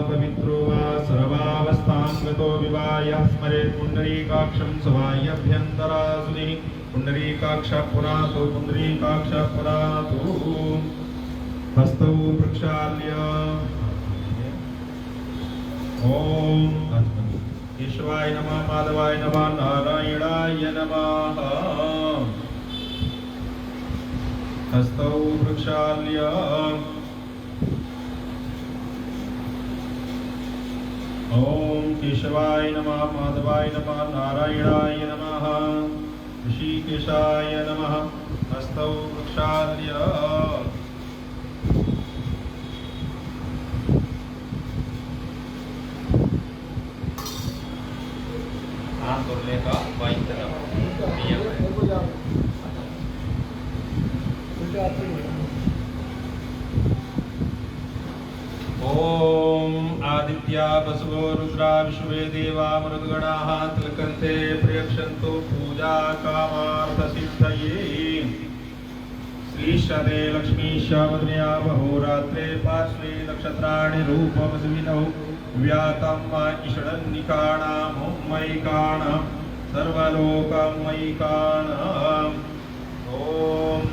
पवित्रो वा सर्वावस्थांगतो विवाय स्मरेत् पुण्डरीकाक्षं स्वायभ्यन्तरासुनि पुण्डरीकाक्षः पुरातो पुण्डरीकाक्षः पुरातो हस्तौ प्रक्षाल्य ओम केशवाय नमः माधवाय नमः नारायणाय नमः हस्तौ प्रक्षाल्य ओम केशवाय नमः माधवाय नमः नारायणाय नमः ऋषिकेशाय नमः हस्तौ प्रक्षाल्य का ओम आदित्या बसवो रुद्रा विश्वे देवा मरुद्गणाः तिलकन्ते प्रयक्षन्तु पूजा कामार्थ सिद्धये श्रीशदे लक्ष्मीशावदनया बहोरात्रे पार्श्वे नक्षत्राणि रूपमस्मिनौ व्यातम् ईषडन्निकाणां मयिकाणां सर्वलोकमयिकाणाम् ओम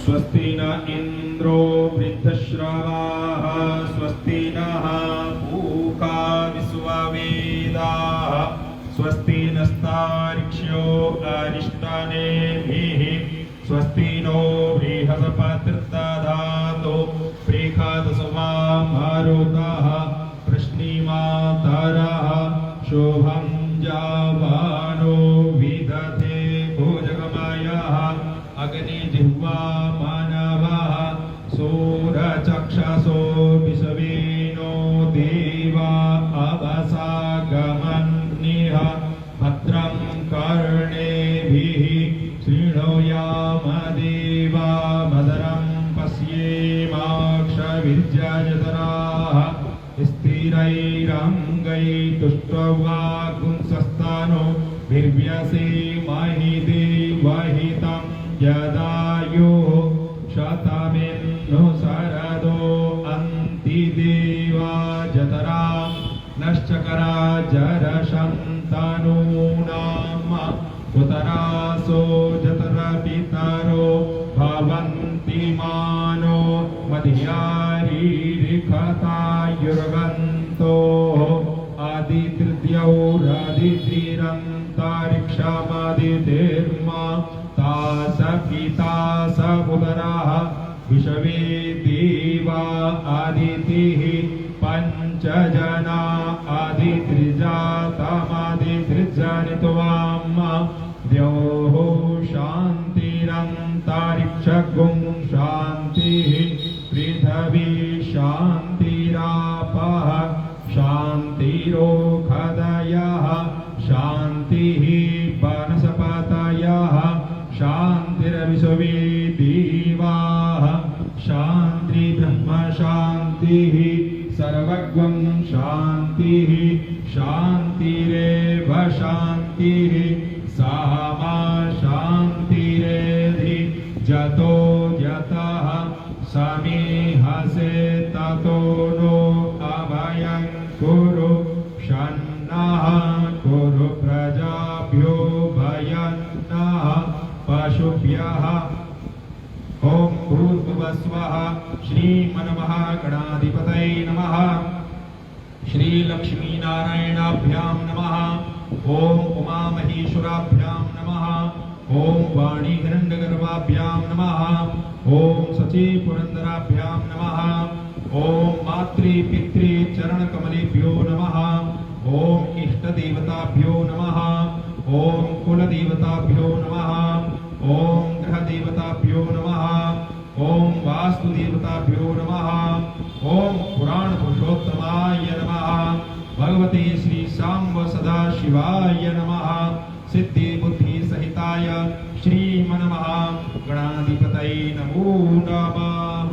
स्वस्ति न इन्द्रो वृद्धश्रवाः स्वस्ति नः पूषा विश्ववेदाः स्वस्ति नस्तार्क्ष्यो अरिष्टनेमिः स्वस्ति नो बृहस्पतिर्दधातु बृहस्पतिर्वा मरुतः वृष्णिमातरः शुभं जावानो विदधे भुजगमयः अग्निजिह्वा मानवः सूरचक्षसो विश्वेनो देवा अवसागमन्निह भद्रं कर्णेभिः शृणुयाम देवा भद्रं पश्येमाक्षभिर्यजतराः स्थिरैरङ्गैस्तुष्ट्वा भिर्व्यसेमहि देवहितं यदायो शतमिन्नु शरदो अन्ति देवा जतरां नश्चकरा जरशन्तनूनाम उतरासो जतरपितरो भवन्ति मानो मध्यारीरिखतायुर्गन्तो आदितृतीयौरादित्रिरन्तरिक्षमदितिर्मा तास पिता स उदरः विश्वे देवा आदितिः पञ्चजना आदित्रिजातमदित्रिजनित्वाम् द्योः शान्तिरन्तरिक्षगुं शान्तिः पृथिवी शान्तिरापः शान्तिरोखदयः शान्तिः वनस्पतयः शान्तिर्विश्वे देवाः शान्ति ब्रह्म शान्तिः सर्वगं शान्तिः शान्तिरेव शान्तिः सामा शान्तिरेधि जतो यतः समीहसे ततो नो अभयं कुरु शन्नः कुरु प्रजाभ्यो भयन्नः पशुभ्यः ओम भूर्भुवस्वः श्रीमन्महागणाधिपतये नमः श्रीलक्ष्मीनारायणाभ्यां नमः ओम उमामहेश्वराभ्यां नमः ओम वाणीहिरण्यगर्भाभ्यां नमः ओम सचीपुरन्दराभ्यां नमः ओम मातृपितृचरणकमलेभ्यो नमः ओम इष्टदेवताभ्यो नमः ओम कुलदेवताभ्यो नमः ओम ग्रहदेवताभ्यो नमः। ओम वास्तुदेवताभ्यो नमः। ओम पुराण पुरुषोत्तमाय नमः। भगवते श्री सांब सदा शिवाय नमः। सिद्धि बुद्धि सहिताय श्रीमन्महा गणाधिपतये नमो नमः।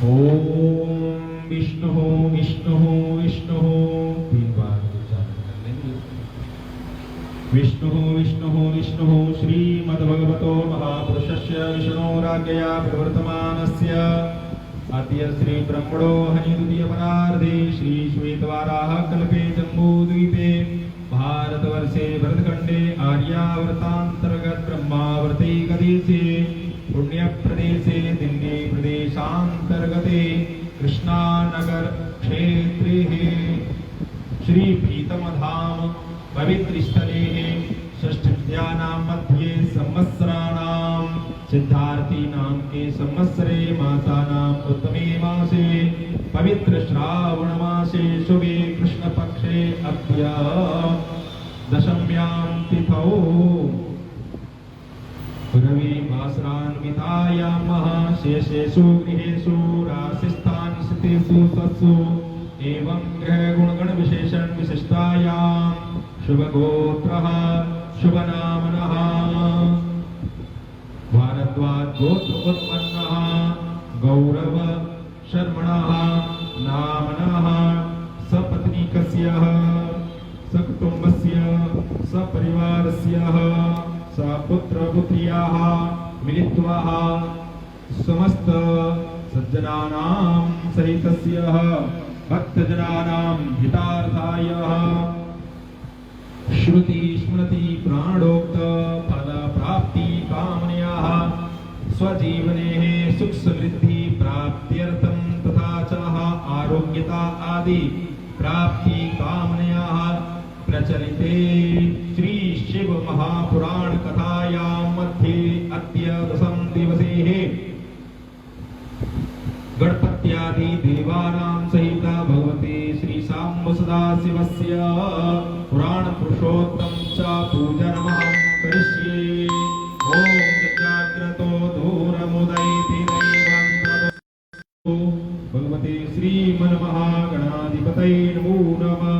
ओम विष्णु विष्णु विष्णु, 3 बार उच्चारण कर लेंगे। विष्णु विष्णु विष्णु श्रीमद्भगवतो महापुरुषस्य विष्णोराज्ञया प्रवर्तमानस्य अद्य श्री ब्रह्मणो हनिद्वितीयपरार्धे श्री श्वेतवाराह कल्पे जम्बूद्वीपे भारतवर्षे भरतखण्डे आर्यावर्तान्तर्गत ब्रह्मावर्ते गदेशे पुण्यप्रदेशे दिल्ली प्रदेशान्तर्गते कृष्णानगर क्षेत्रे श्री प्रीतमधाम पवित्रस्थले षष्ठ्यानां मध्ये संवत्सराणां सिद्धार्थी नाम के संवत्सरे मासानां उत्तमे मासे पवित्र श्रावण मासे शुभे कृष्ण पक्षे अद्य दशम्यां तिथौ रवि वासरान्वितायामः शेषेषु गृहेषु राशिस्थानस्थितेषु सत्सु एवं ग्रह गुणगण विशेषण विशिष्टायां शुभगोत्रः शुभनामनः भारद्वाज गोत्र उत्पन्नः गौरव शर्मणः नामनः सपत्नीकस्य सकुटुम्बस्य सपरिवारस्य सपुत्रपुत्र्याः मिलित्वा समस्त सज्जनानां सहितस्य भक्तजनानां हितार्थाय श्रुति स्मृति प्राणोक्त फल प्राप्ति कामनयाः स्वजीवने सुख समृद्धि प्राप्त्यर्थं तथा च आरोग्यता आदि प्राप्ति कामनयाः प्रचलिते श्री शिव महापुराण कथायां मध्ये अद्य दशम दिवसे गणपत्यादि देवानां सहित भगवते श्री सांब सदाशिवस्य पुराण पुरुषोत्तम च पूजनमहं करिष्ये। ओम जाग्रतो दूरमुदयति दैवं भगवते श्रीमन्महा गणाधिपतये नमो नमः।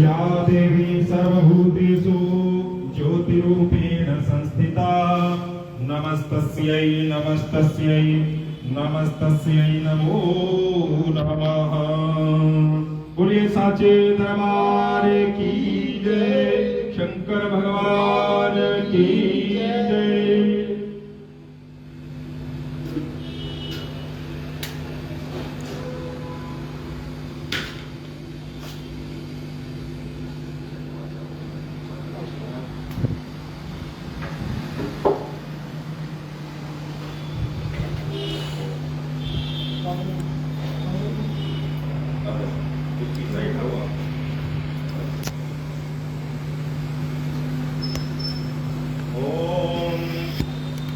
या देवी सर्वभूतेषु ज्योतिरूपेण संस्थिता नमस्तस्यै नमस्तस्यै नमस्तस्यै नमो नमः। बोलिए साचे दरबार की जय, शंकर भगवान की जय।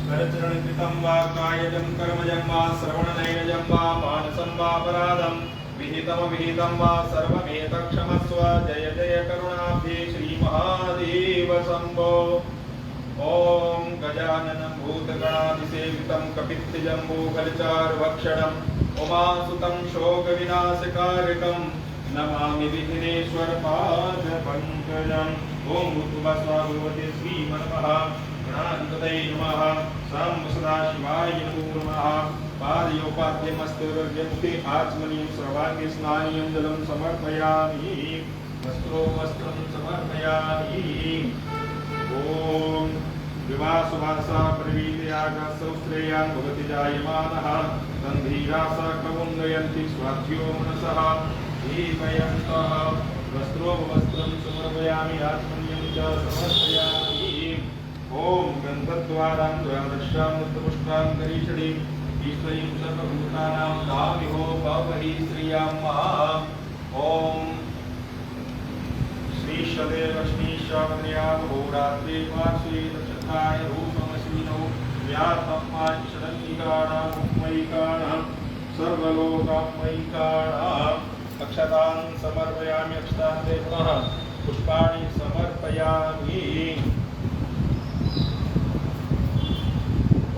करचरणकृतं वा कायजं कर्मजं वा श्रवणनैनजं वा मानसं वा अपराधं विहितं वा सर्वमेतत्क्षमस्व। जय जय करुणाब्धे श्रीमहादेव शम्भो। ॐ गजाननं भूतगणाधिसेवितं कपित्थजम्बूफलचारुभक्षणम् उमासुतं शोकविनाशकारिकं नमामि विघ्नेश्वरपादपङ्कजम्। ॐ भूतभस्वा भगवते श्रीमन्महा गणाधिपतये नमः। सांब सदाशिवाय नमो नमः। पादयोपाद्यमस्तुर्यमुखे आचमनीयं सर्वाङ्गे स्नानीयं जलं समर्पयामि वस्त्रो वस्त्रं समर्पयामि ॐ विवासुवासा प्रवीतयागसौश्रेयान् भवति जायमानः गन्धीरासा कवुन्दयन्ति स्वाध्यो मनसः दीपयन्तः वस्त्रो वस्त्रं समर्पयामि आत्मन्यं च समर्पयामि ॐ गन्धद्वारां द्वादशां मुक्तपुष्टां करीषणीं ईश्वरीं सर्वभूतानां दामिहो पावहि श्रियां ॐ श्रीशदेव श्रीशावन्यामहोरात्रे मार्षे नक्षत्राय रूपमश्विनौ व्यात्मैकाणां सर्वलोकामैकाणाम् अक्षतान् समर्पयामि अक्षतान्ते पुनः पुष्पाणि समर्पयामि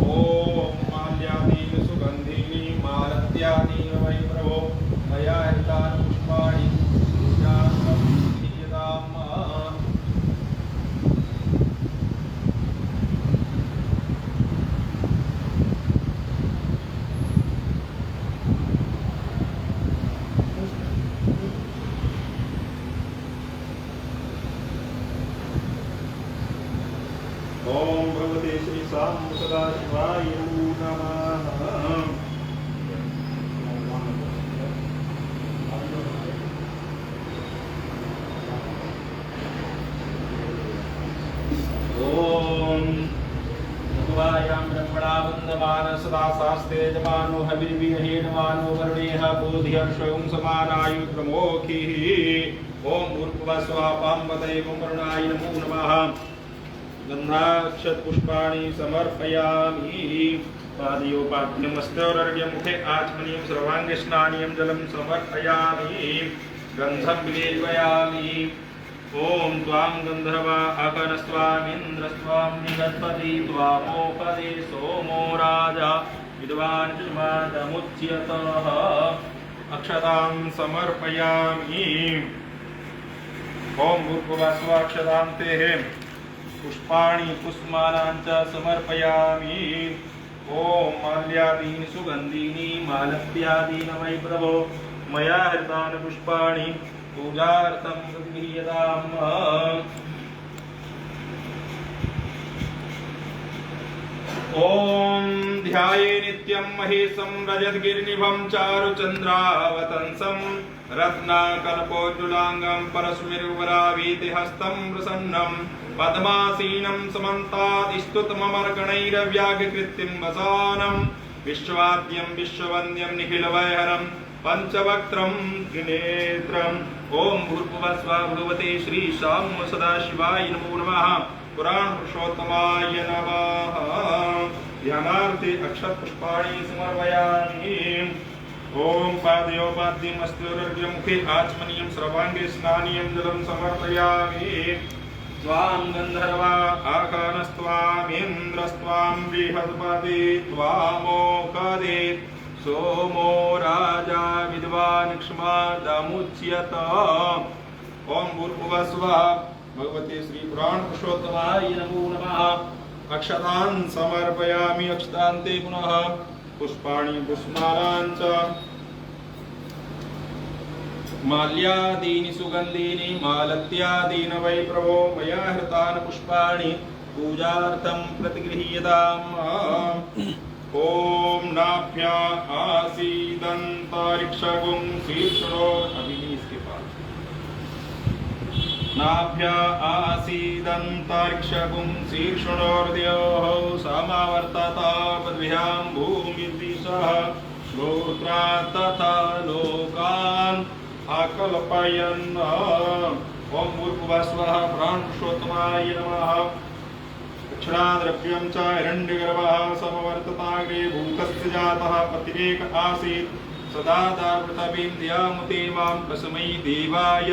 ॐ माल्यादीनि सुगन्धीनि मालत्यादीनि वै प्रभो मया हितानि पुष्पाणि ओम भगवते श्री साम सदाशिवाय नमः। ओम भगवायां ब्रह्मणा वन्दमान सदा शास्त्रे जमानो हविर्विहेनमानो वरुणेह बोधिहर्षं समानायुर्ब्रह्मोखिः। ओम भूर्भुवः स्वः पाम्बते वरुणाय नमो नमः। गन्धाक्षत पुष्पाणि समर्पयामि पादयोपाद्यमस्तौरर्घ्यमुखे आचमनीयं सर्वाङ्गे स्नानीयं जलं समर्पयामि गन्धं विलेपयामि ॐ त्वां गन्धर्वा अकनस्त्वामिन्द्रस्त्वां निगत्पति त्वामोपदे सोमो राजा विद्वान् क्षमादमुच्यतः अक्षतां समर्पयामि ॐ भूर्भुवः स्वः अक्षतान्तेः पुष्पाणि पुष्पमालां च समर्पयामि ॐ माल्यादीनि सुगन्धीनि मालत्यादीनि वै प्रभो मया हृतानि पुष्पाणि पूजार्थं गृह्यताम् ॐ ध्याये नित्यं महेशं रजतगिरिनिभं चारुचन्द्रावतंसं रत्नाकल्पोज्ज्वलाङ्गं परस्मिर्वरावीतिहस्तं प्रसन्नं पद्मासीनं समन्तादिस्तुतममर्गणैरव्याघकृत्यं वसानं विश्वाद्यं विश्ववन्द्यं निखिलवैहरं पञ्चवक्त्रं त्रिनेत्रम् ॐ भूर्भुवः स्वः भगवते श्रीशां सदाशिवाय नमो नमः। पुराण पुरुषोत्तमाय नमः। ध्यानार्थे अक्षत पुष्पाणि समर्पयामि ॐ पादयोपाद्यमस्तुर्यमुखे आचमनीयं सर्वाङ्गे स्नानीयं जलं समर्पयामि त्वां गन्धर्वा आकानस्त्वामिन्द्रस्त्वां बृहस्पति त्वामोकदे सोमो राजा विद्वान् क्षमादमुच्यत ॐ भूर्भुवः स्वः भगवते श्री पुराण पुरुषोत्तमाय नमो नमः। अक्षतान् समर्पयामि अक्षतान्ते पुनः पुष्पाणि पुष्पमालां च माल्यादीनि सुगन्धीनि मालत्यादीनि वै प्रभो मया हृतानि पुष्पाणि पूजार्थं प्रतिगृह्यताम् ॐ नाभ्या आसीदन्तरिक्षगुं शीर्षणो अभिनी इसके पास नाभ्या आसीदन्तरिक्षगुं शीर्षणोर्द्योः समावर्तता पद्भ्यां भूमिर्दिशः श्रोत्रा तथा लोकान् आकल्पयन् ॐ भूर्भुवः स्वः प्राणपुरुषोत्तमाय नमः। दक्षिणाद्रव्यं च हिरण्यगर्भः समवर्तताग्रे भूतस्य जातः पतिरेक आसीत् सदा पृथिवीं ध्यामुते मां तस्मै देवाय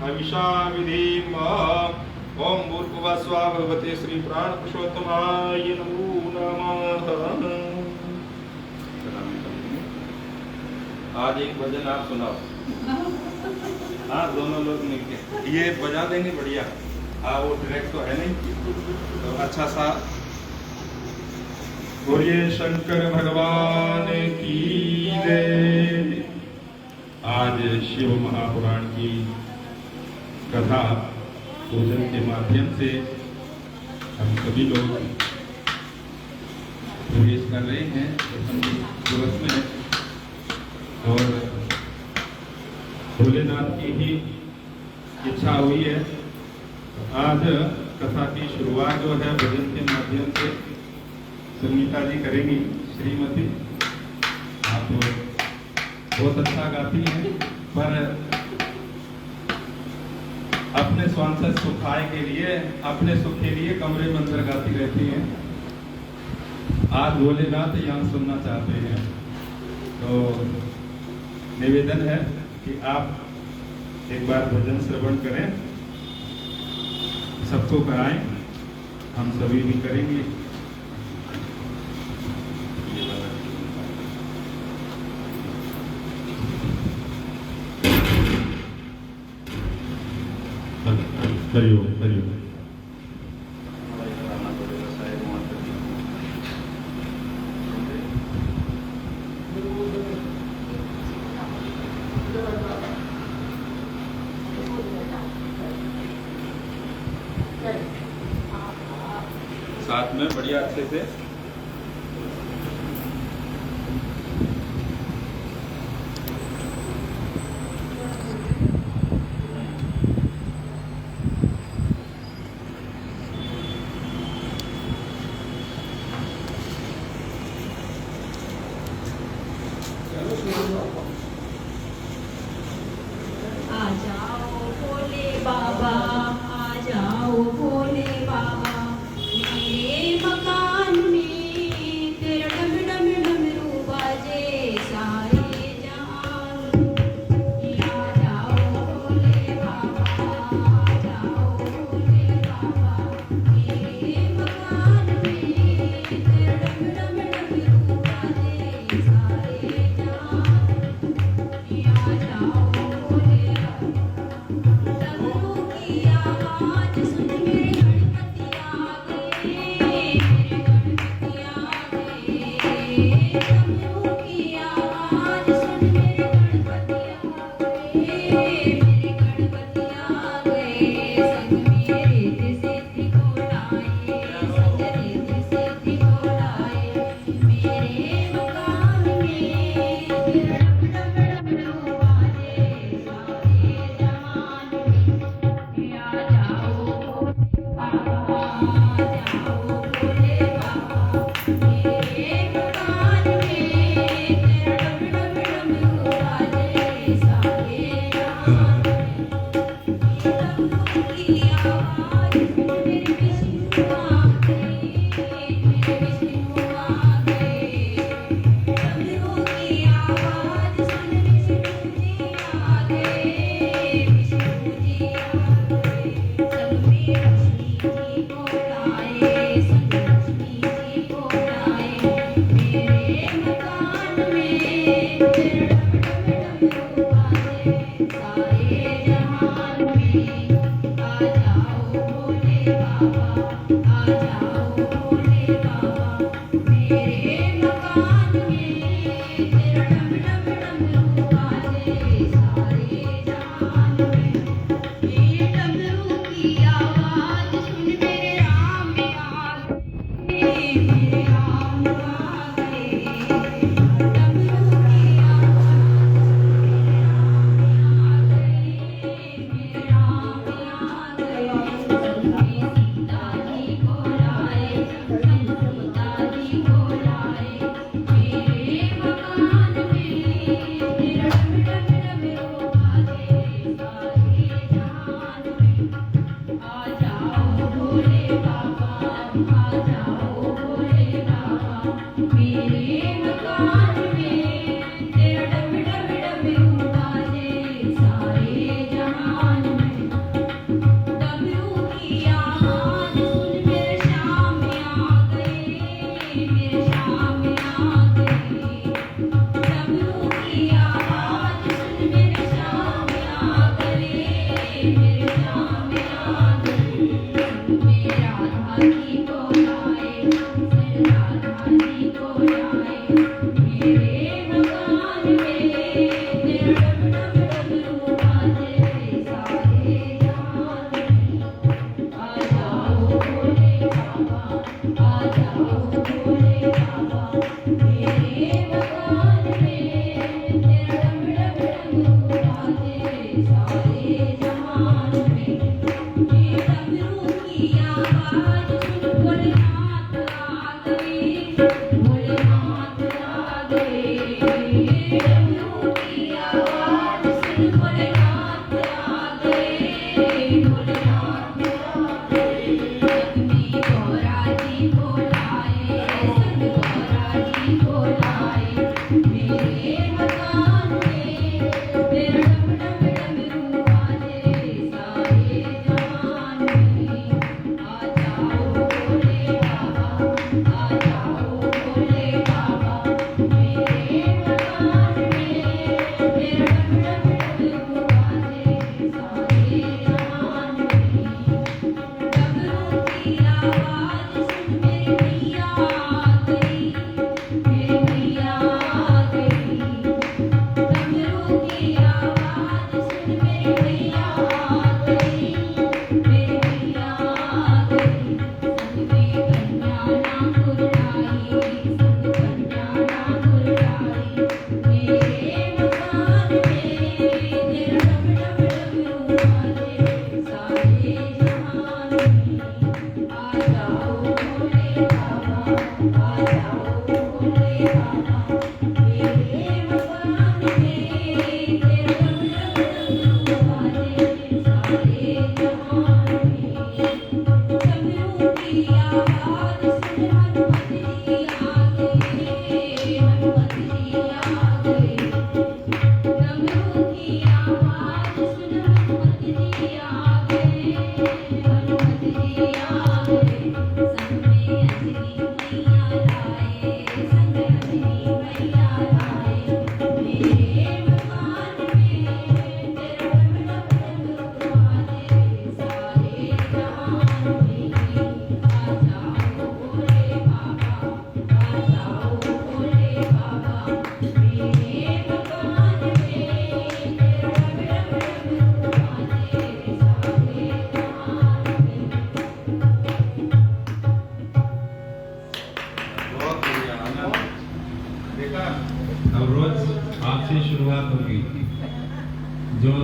हविषा विधीम ॐ भूर्भुवः स्वः भगवते श्री प्राणपुरुषोत्तमाय नमो नमः। आज एक भजन आप सुनाओ। हाँ दोनों लोग मिलके ये बजा देंगे बढ़िया। हाँ वो ट्रैक तो है नहीं तो अच्छा सा बोलिए शंकर भगवान की जय। आज शिव महापुराण की कथा पूजन के माध्यम से हम सभी लोग प्रवेश कर रहे हैं दिवस में, और भोलेनाथ की ही इच्छा हुई है। आज कथा की शुरुआत जो है भजन के माध्यम से संगीता जी करेंगी। श्रीमती, आप बहुत अच्छा गाती हैं, पर अपने स्वांसद सुखाए के लिए, अपने सुख के लिए कमरे में अंदर गाती रहती हैं। आज भोलेनाथ यहाँ सुनना चाहते हैं, तो निवेदन है कि आप एक बार भजन श्रवण करें, सबको कराएं, हम सभी भी करेंगे। हरिओम हरिओम। साथ में बढ़िया अच्छे से की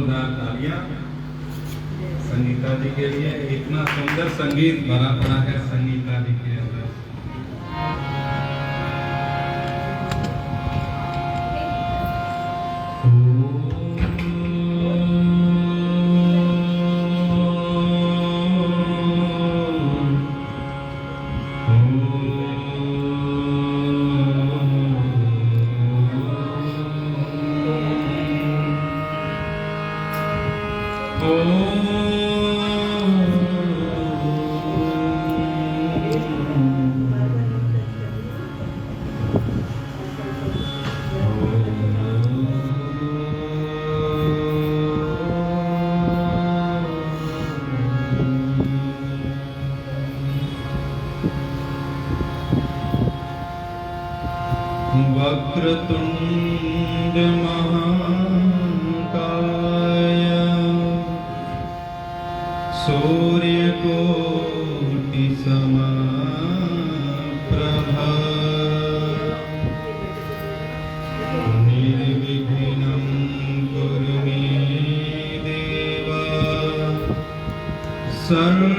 जोरदार तालियां संगीता जी के लिए। इतना सुंदर संगीत भरा पड़ा है संगीता जी के अंदर। वक्रतुंड महाकाय सूर्यकोटि समप्रभा निर्विघ्नं कुरु मे देव सर्वकार्येषु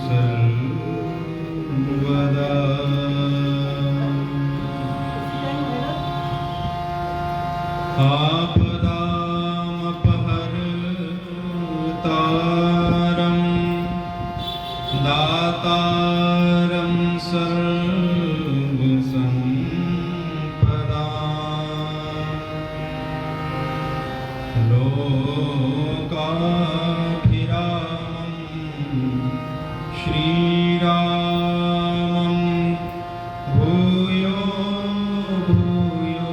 सर्वदा। आपदामपहर्तारं दातारं सर्वसम्पदां लोकाभिरामं श्रीरामं भूयो भूयो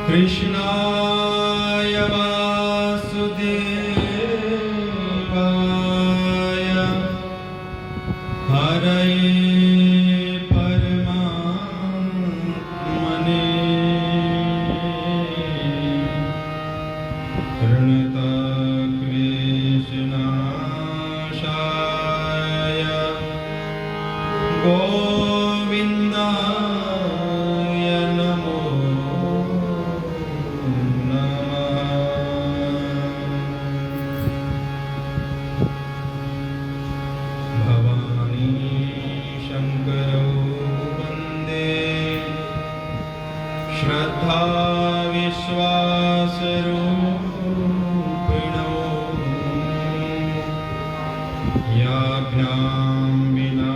कृष्णाय वासुदेवाय हरये परमात्मने प्रणतक्लेशनाशाय गोविन्दाय नमो भवानी शंकरौ वन्दे श्रद्धा विश्वासरूपिणौ याभ्यां विना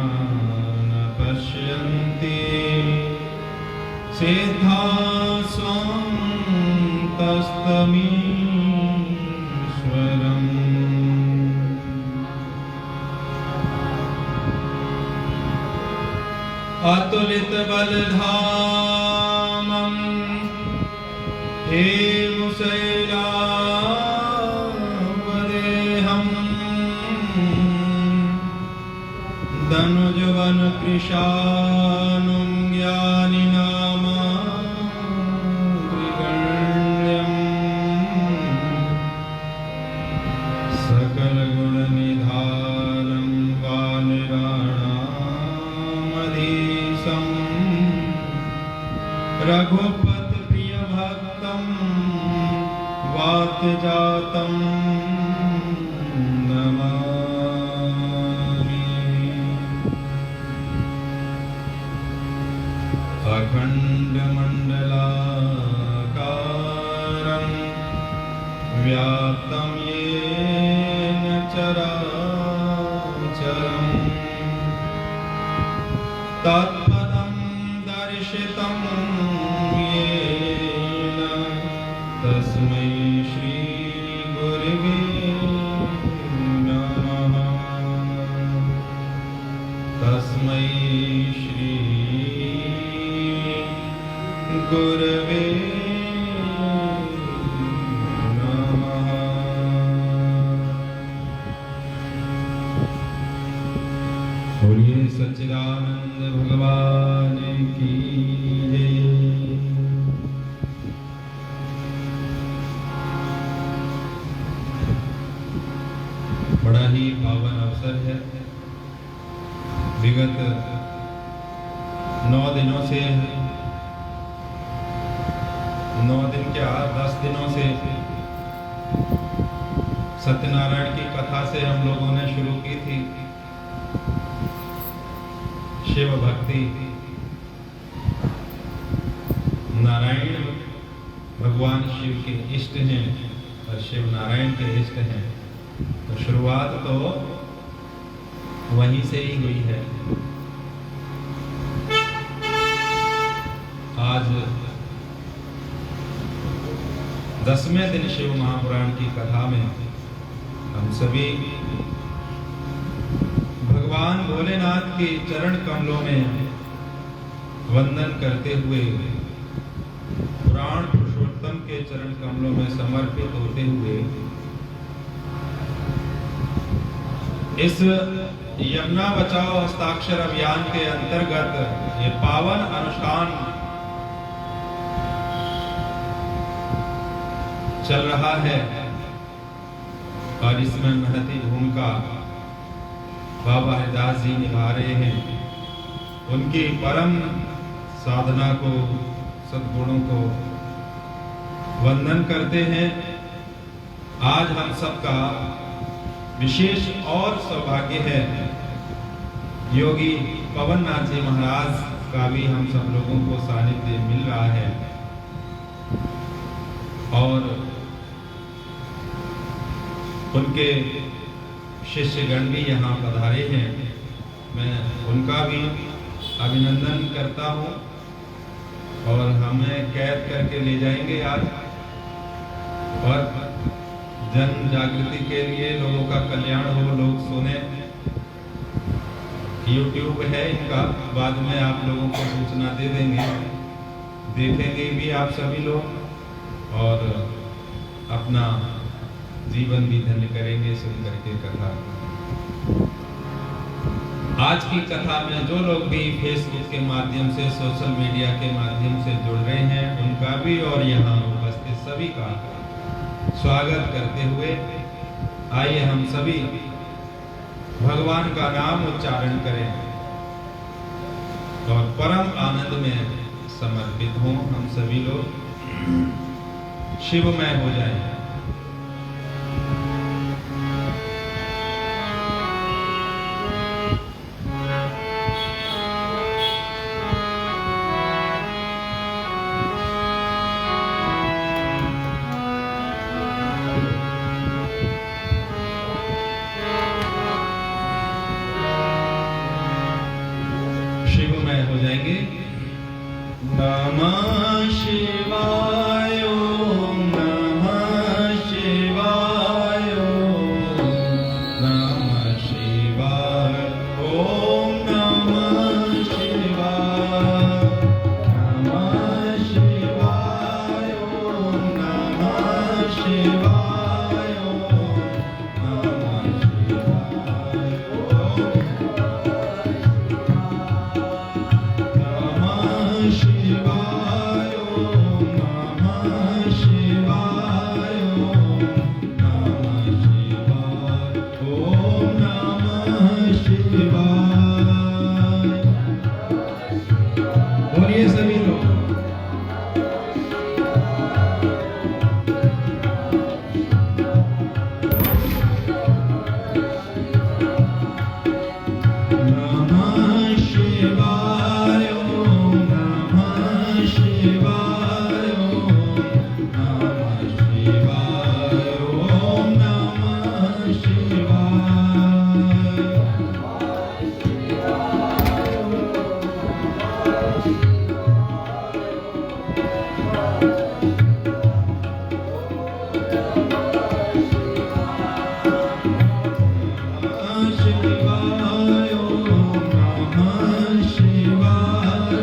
न पश्यन्ति सिद्धा स्वान्तस्तमीश्वरम् अतुलित बलधामं हेमशैलावदेहं धनुजवन कृशानुं ज्ञानिनामाग्रगण्यं सकलगुणनिधानं वानराणामधीशं रघुपति प्रिय भक्तं वातजातं नमामि। अखण्डमण्डलाकारं व्याप्तं येन चराचरं तत्पदं दर्शितं येन तस्मै श्री गुरवे नमः। तस्मै श्री गुरवे नमः। बोलिए सच्चिदानंद भगवान की जय। बड़ा ही पावन अवसर अवसर है। विगत 9 दिनों से 9 दिन क्या 10 दिनों से सत्यनारायण की कथा से हम लोगों ने शुरू की थी। शिव भक्ति, नारायण भगवान शिव के इष्ट हैं और शिव नारायण के इष्ट हैं, तो शुरुआत तो वहीं से ही हुई है। आज 10वें दिन शिव महापुराण की कथा में हम सभी भगवान भोलेनाथ के चरण कमलों में वंदन करते हुए, पुराण पुरुषोत्तम के चरण कमलों में समर्पित होते हुए इस यमुना बचाओ हस्ताक्षर अभियान के अंतर्गत ये पावन अनुष्ठान चल रहा है और इसमें महती भूमिका बाबा हरिदास जी निभा रहे हैं। उनकी परम साधना को, सद्गुणों को वंदन करते हैं। आज हम सबका विशेष और सौभाग्य है, योगी पवननाथ जी महाराज का भी हम सब लोगों को सानिध्य मिल रहा है और उनके शिष्यगण भी यहाँ पधारे हैं। मैं उनका भी अभिनंदन करता हूँ और हमें कैद करके ले जाएंगे आज और जन जागृति के लिए, लोगों का कल्याण हो, लोग सुने। YouTube है इनका, बाद में आप लोगों को सूचना दे देंगे, देखेंगे भी आप सभी लोग और अपना जीवन भी धन्य करेंगे सुन करके कथा। आज की कथा में जो लोग भी फेसबुक के माध्यम से, सोशल मीडिया के माध्यम से जुड़ रहे हैं, उनका भी और यहाँ उपस्थित सभी का स्वागत करते हुए आइए हम सभी भगवान का नाम उच्चारण करें और परम आनंद में समर्पित हों। हम सभी लोग शिवमय हो जाएं। शिवमय हो जाएंगे। नमः शिवाय, ओम नमः शिवाय, नमः शिवाय, ओम नमः शिवाय, नमः शिवाय, ओम नमः शिवाय, नमः शिवाय, शिवाय, ओम नमः शिवाय, नमः शिवाय, ओम नमः शिवाय। बोलिए सभी लोग। नमः शिवाय, ओम नमः शिवाय, नमः शिवाय, ओम नमः शिवाय। शिवाय, ओम नमः शिवाय,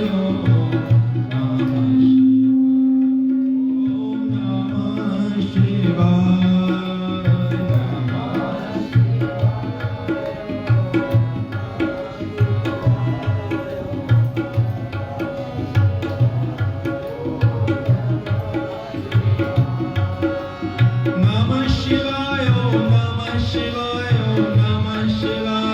नमः शिवाय, नमः शिवाय, ओम नमः शिवाय, ओम नमः शिवाय,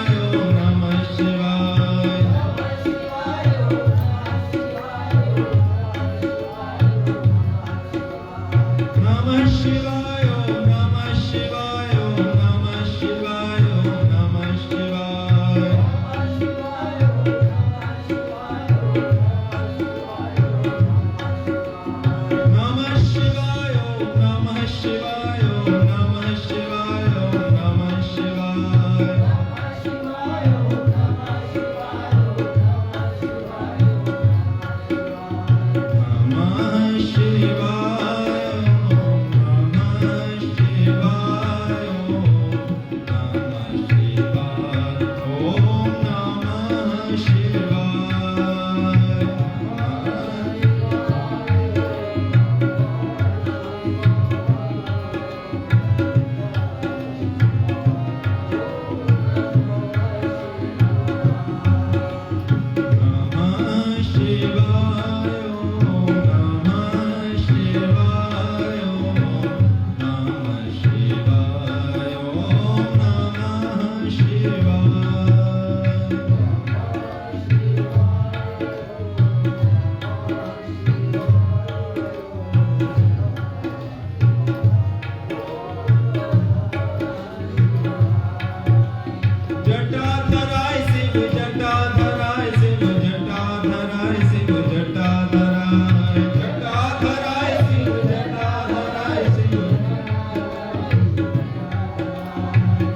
जटाधराय शिव जटाधराय शिव जटाधराय शिव जटाधराय जटाधराय शिव जटाधराय शिव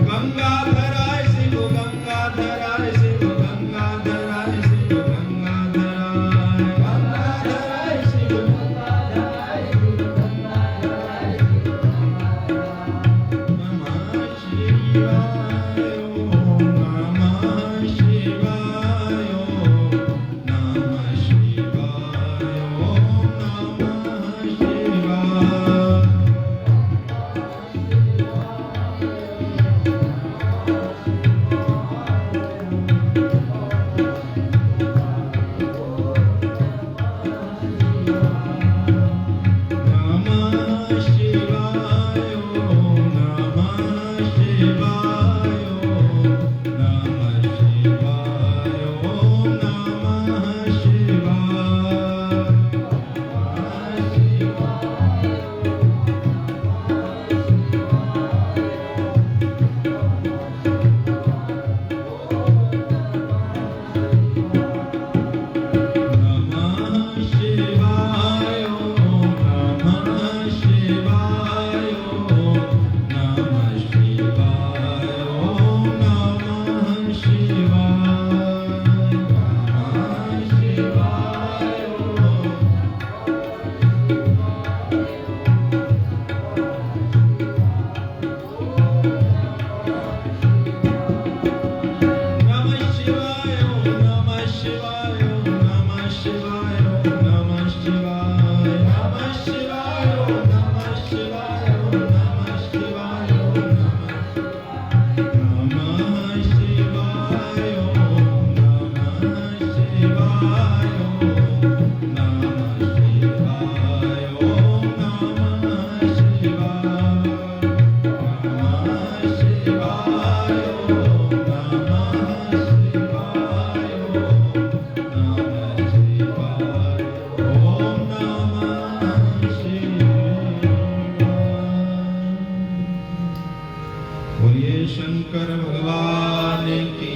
गंगाधराय शिव गंगाधराय शिव गंगाधराय शिव गंगाधराय गंगाधराय शिव गंगाधराय शिव गंगाधराय नमः शिवाय ओम नमः शिवाय ओम नमः शिवाय ओम नमः शिवाय नमः शिवाय ओम नमः शिवाय ओम नमः शिवाय ओम नमः नमः शिवाय ओम नमः शिवाय ओम नमः शिवाय ओम नमः शिवाय नमः शिवाय ओम नमः शिवाय ओम नमः शिवाय ओम नमः शिवाय ओम नमः शिवाय नमः शिवाय ओम नमः शिवाय ओम नमः शिवाय ओम नमः शिवाय ओम नमः शिवाय ओम नमः शिवाय ओम नमः शिवाय नमः शिवाय ओम नमः शिवाय ओम नमः शिवाय ओम नमः शिवाय। बोलिए शंकर भगवान की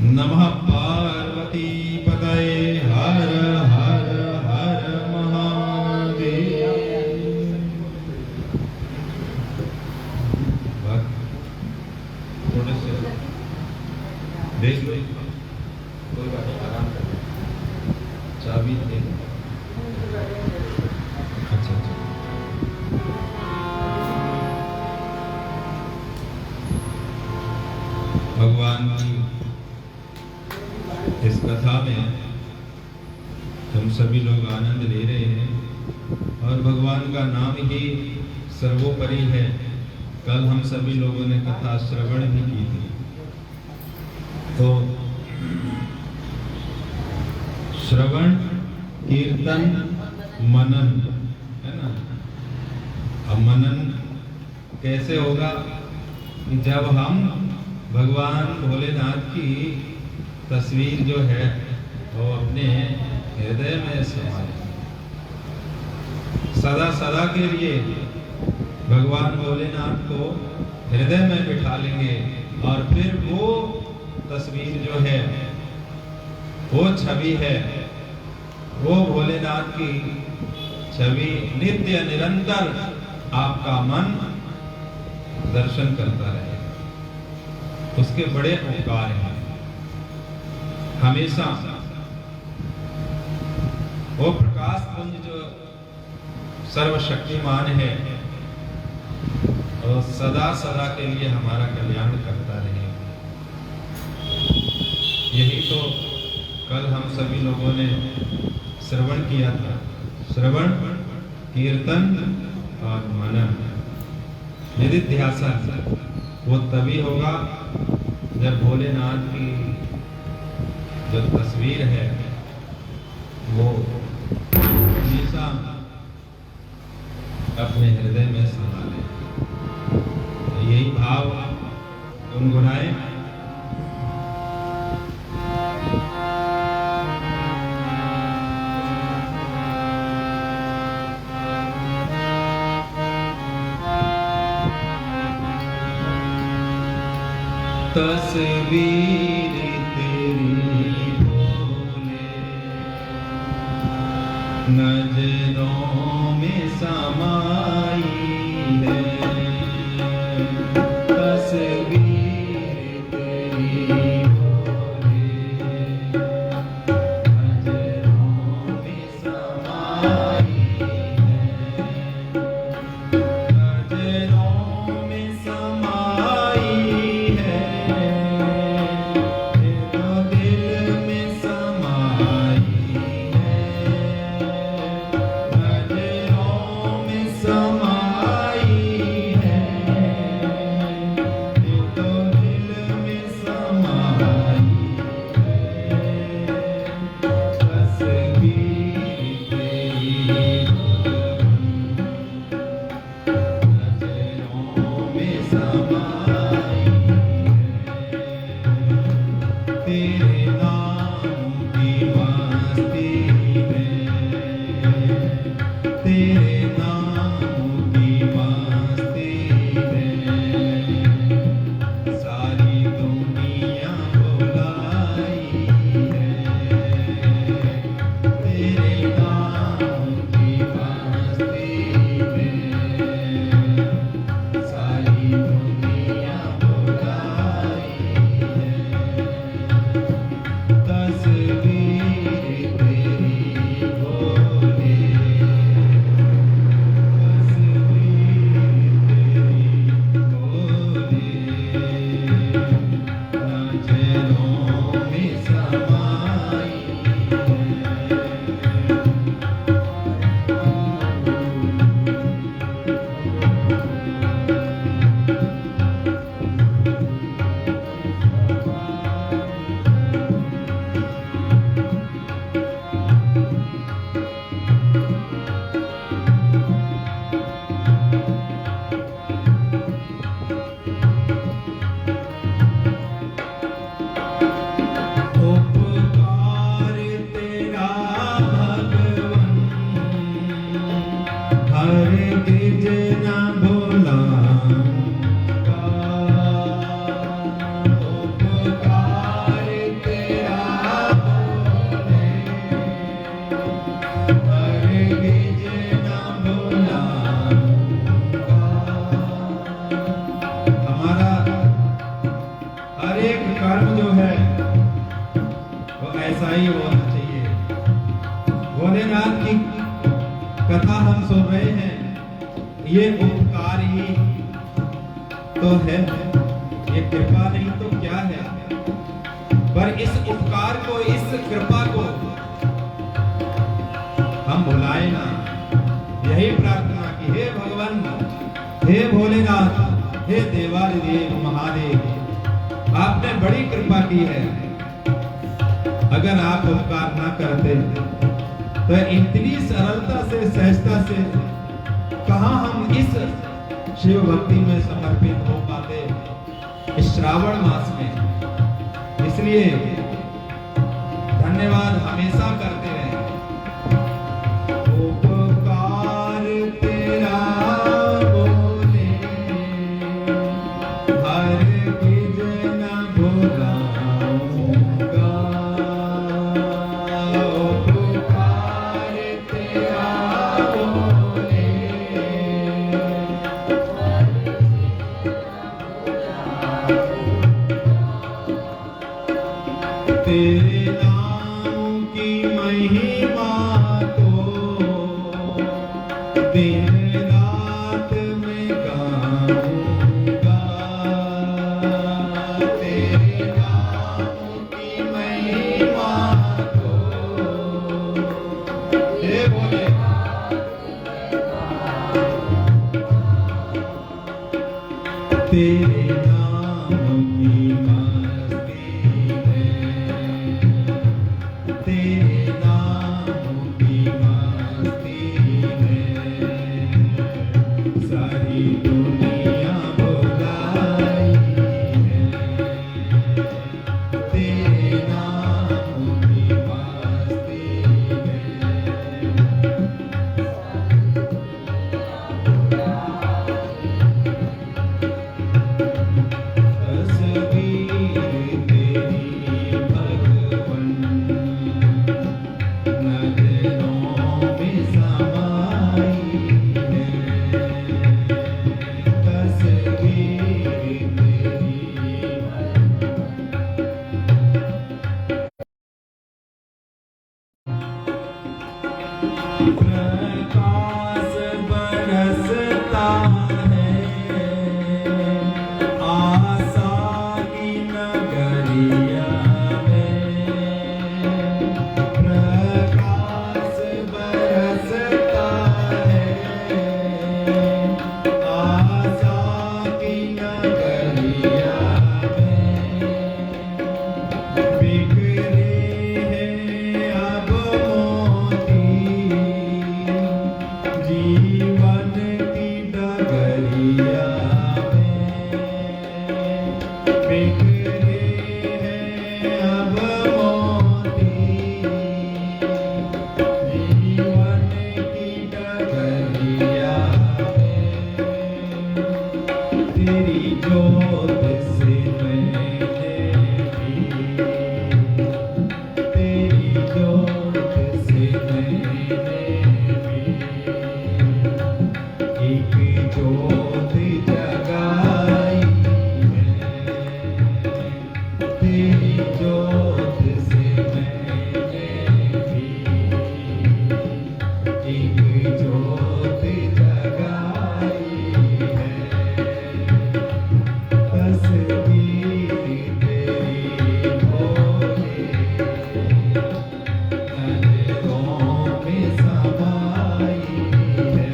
नमः। पार्वती पतये हर हर हर महादेव। थोड़े से देख लो, कोई बात नहीं, आराम कर लो। चाबी दे दो। अच्छा अच्छा। भगवान की इस कथा में हम सभी लोग आनंद ले रहे हैं और भगवान का नाम ही सर्वोपरि है। कल हम सभी लोगों ने कथा श्रवण भी की थी। तो श्रवण, कीर्तन, मनन, है ना। अब मनन कैसे होगा? जब हम भगवान भोलेनाथ की तस्वीर जो है वो अपने हृदय में समाए, सदा सदा के लिए भगवान भोलेनाथ को हृदय में बिठा लेंगे और फिर वो तस्वीर जो है, वो छवि है, वो भोलेनाथ की छवि नित्य निरंतर आपका मन दर्शन करता रहे। उसके बड़े उपकार हैं। हमेशा वो प्रकाश पुंज जो सर्वशक्तिमान है और सदा सदा के लिए हमारा कल्याण करता रहे। यही तो कल हम सभी लोगों ने श्रवण किया था। श्रवण, कीर्तन और मनन, निधिध्यासन वो तभी होगा जब भोलेनाथ की जो तस्वीर है वो हमेशा अपने हृदय में समा ले। तो यही भाव गुनगुनाए। तस्वीर तेरी भोले नजरों में समाई है। तस्वीर तेरी भोले नजरों में समाई है। नजरों में समाई है। तो दिल में समाई है। नजरों में समाई है। तो दिल में समाई है। तस्वीर तेरी नजरों में समाई है। तेरे नाम की मस्ती में, तेरे नाम की मस्ती में सारी दुनिया भुलाई है। तेरे नाम की मस्ती में सारी दुनिया भुलाई है। तस्वीर तेरी भोले तस्वीर तेरी भोले नजरों में समाई है। उपकार तेरा भगवन हरगिज न भुलाऊंगा। उपकार तेरा भोले हरगिज न भुलाऊंगा। हमारा हर एक कर्म जो है वो ऐसा ही होना चाहिए। भोलेनाथ की कथा हम सुन रहे हैं, ये उपकार ही तो है, ये कृपा नहीं तो क्या है। पर इस उपकार को, इस कृपा को हम भुलाए ना। यही प्रार्थना की हे भगवान, हे भोलेनाथ, हे देवादिदेव महादेव, आपने बड़ी कृपा की है। अगर आप उपकार ना करते तो इतनी सरलता से, सहजता से कहाँ हम इस शिव भक्ति में समर्पित हो पाते इस श्रावण मास में। इसलिए धन्यवाद हमेशा करते रहे। उपकार तेरा बोले हरगिज न भुलाऊंगा। उपकार तेरा बोले तेरे नाम की महिमा तो दिन रात में गाऊंगा। तेरे नाम की महिमा तो हे बोले तेरे नाम की मस्ती में, तेरे नाम की मस्ती में सारी दुनिया भुलाई है। बिखरे हैं अब मोती जीवन की डगरिया में, तेरी जोत से मैंने भी, तेरी जोत से मैंने भी एक जोत जगाई है, तेरी जोत से मैंने भी एक जोत जगाई है। तस्वीर तेरी भोले नजरों में समाई है,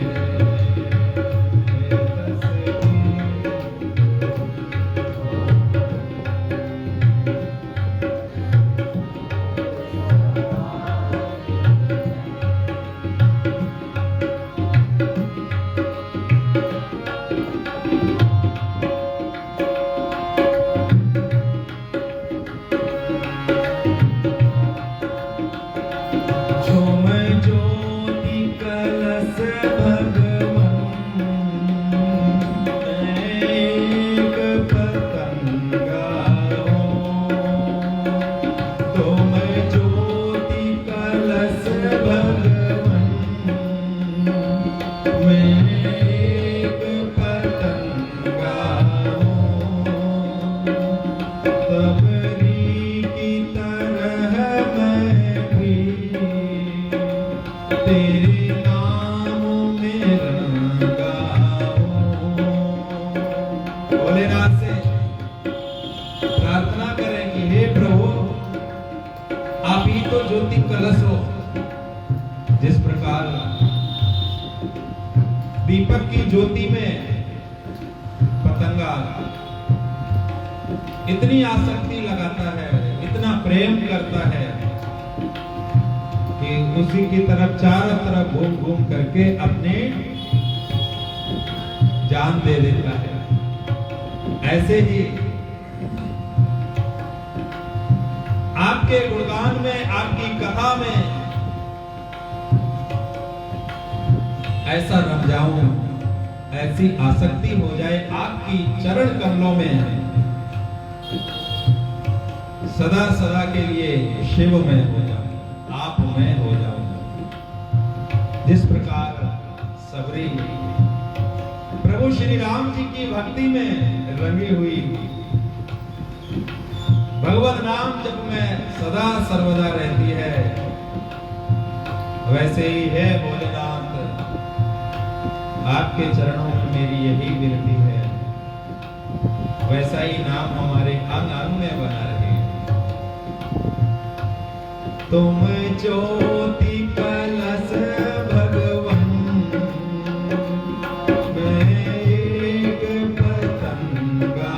जो मैं ज्योति कलश भगवन, मैं एक पतंगा हूँ, तो मैं ज्योति कलश भगवन, मैं एक पतंगा हूँ, तबरी की तरह मैं भी तेरे नाम में रंगा हूँ। भोलेनाथ से प्रार्थना करें कि हे प्रभु, आप ही तो ज्योति कलश हो। जिस प्रकार दीपक की ज्योति में पतंगा इतनी आसक्ति लगाता है, इतना प्रेम करता है कि उसी की तरफ चारों तरफ घूम घूम करके अपने जान दे देता है। ऐसे ही आपके गुणगान में, आपकी कथा में ऐसा रम जाऊं, ऐसी आसक्ति हो जाए आपकी चरण कमलों में, सदा सदा के लिए शिव में हो जाऊं, आप में हो जाऊं। जिस प्रकार सबरी प्रभु श्री राम जी की भक्ति में रंगी हुई, भगवत नाम जप में सदा सर्वदा रहती है, वैसे ही है भोलेनाथ, आपके चरणों में मेरी यही विनती है, वैसा ही नाम हमारे अंग अंग में बना रहे। तुम ज्योति कलश भगवन, मैं एक पतंगा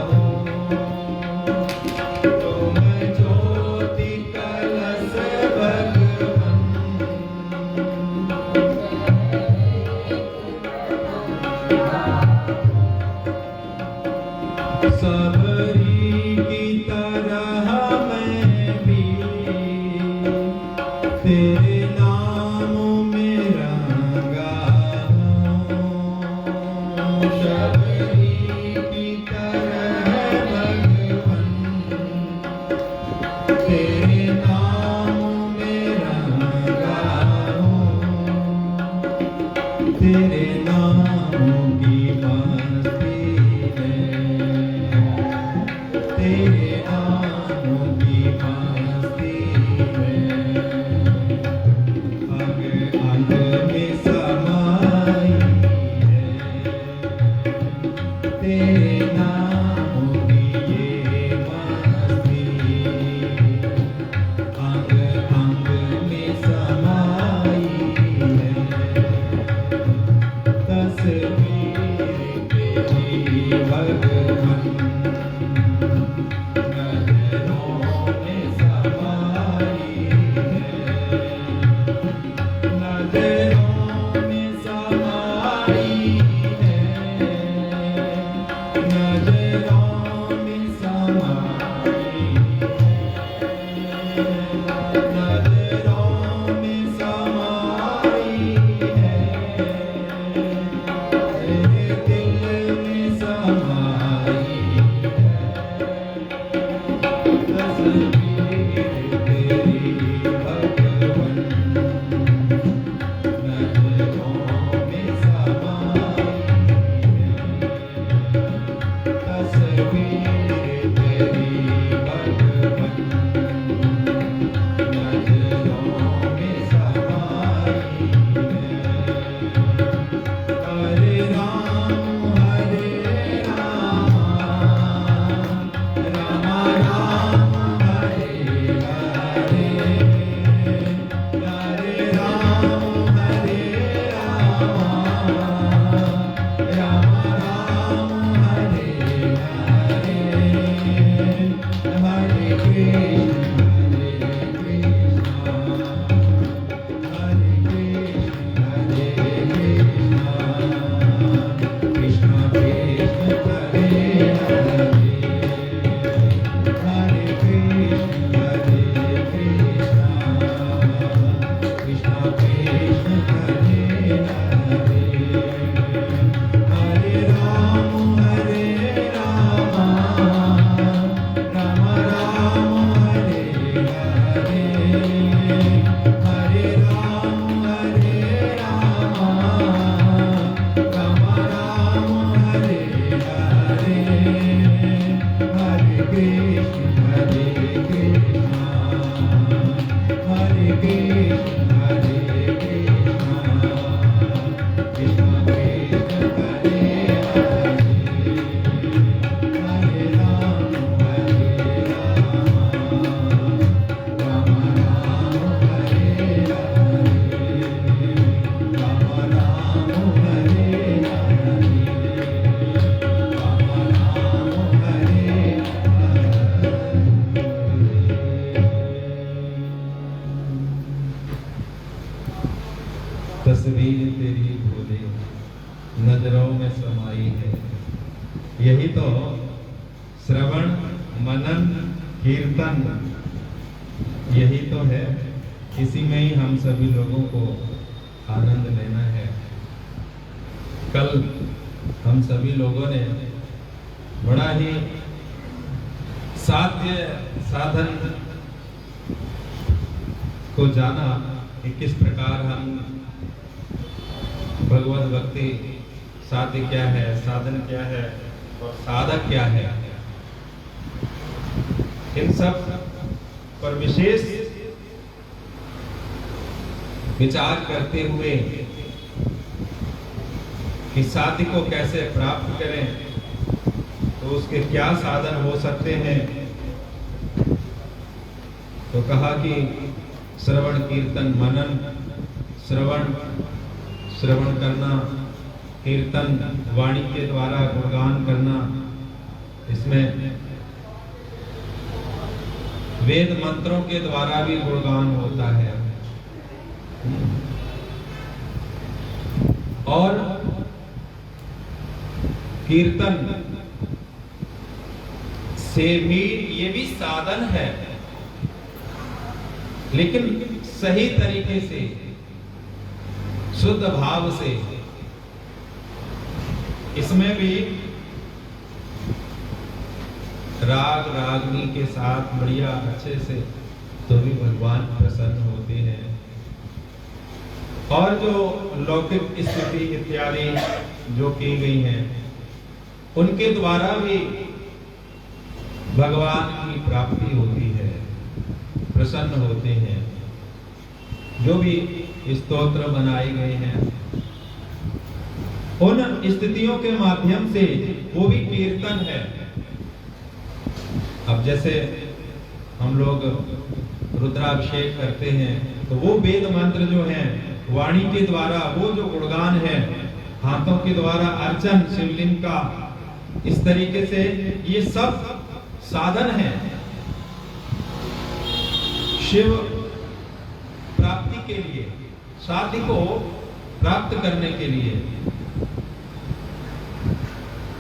हूँ, तुम ज्योति कलश भगवन, सबरी की तरह मैं भी तेरे नाम में रंगा हूँ, सबरी की तरह भगवन, तेरे नाम में रंगा हूँ, तेरे नाम की मस्ती में, तेरे नाम की मस्ती में, अंग अंग में समाई है, तेरे नाम की ये मस्ती, अंग अंग में समाई है। तस्वीर तेरी भगवन कृष्ण हरे कृष्ण कृष्ण कृष्ण हरे हरे हरे राम राम राम हरे हरे राम राम हरे हरे राम राम हरे तस्वीर तेरी भोले नजरों में समाई है। यही तो श्रवण मनन कीर्तन यही तो है। इसी में ही हम सभी लोगों को आनंद लेना है। कल हम सभी लोगों ने बड़ा ही साध्य साधन को जाना कि किस प्रकार हम भगवत भक्ति साध्य क्या है, साधन क्या है और साधक क्या है, इन सब पर विशेष विचार करते हुए कि साध्य को कैसे प्राप्त करें, तो उसके क्या साधन हो सकते हैं। तो कहा कि श्रवण कीर्तन मनन, श्रवण करना, कीर्तन वाणी के द्वारा गुणगान करना, इसमें वेद मंत्रों के द्वारा भी गुणगान होता है। और कीर्तन से भी ये भी साधन है, लेकिन सही तरीके से शुद्ध भाव से। इसमें भी राग रागनी के साथ बढ़िया अच्छे से तो भी भगवान प्रसन्न होते हैं। और जो लौकिक स्थिति इत्यादि जो की गई हैं, उनके द्वारा भी भगवान की प्राप्ति होती है, प्रसन्न होते हैं। जो भी स्तोत्र बनाए गए हैं, उन स्थितियों के माध्यम से वो भी कीर्तन है। अब जैसे हम लोग रुद्राभिषेक करते हैं, तो वो वेद मंत्र जो हैं, वाणी के द्वारा वो जो गुणगान है, हाथों के द्वारा अर्चन शिवलिंग का, इस तरीके से ये सब साधन है शिव प्राप्ति के लिए, साध्य को प्राप्त करने के लिए।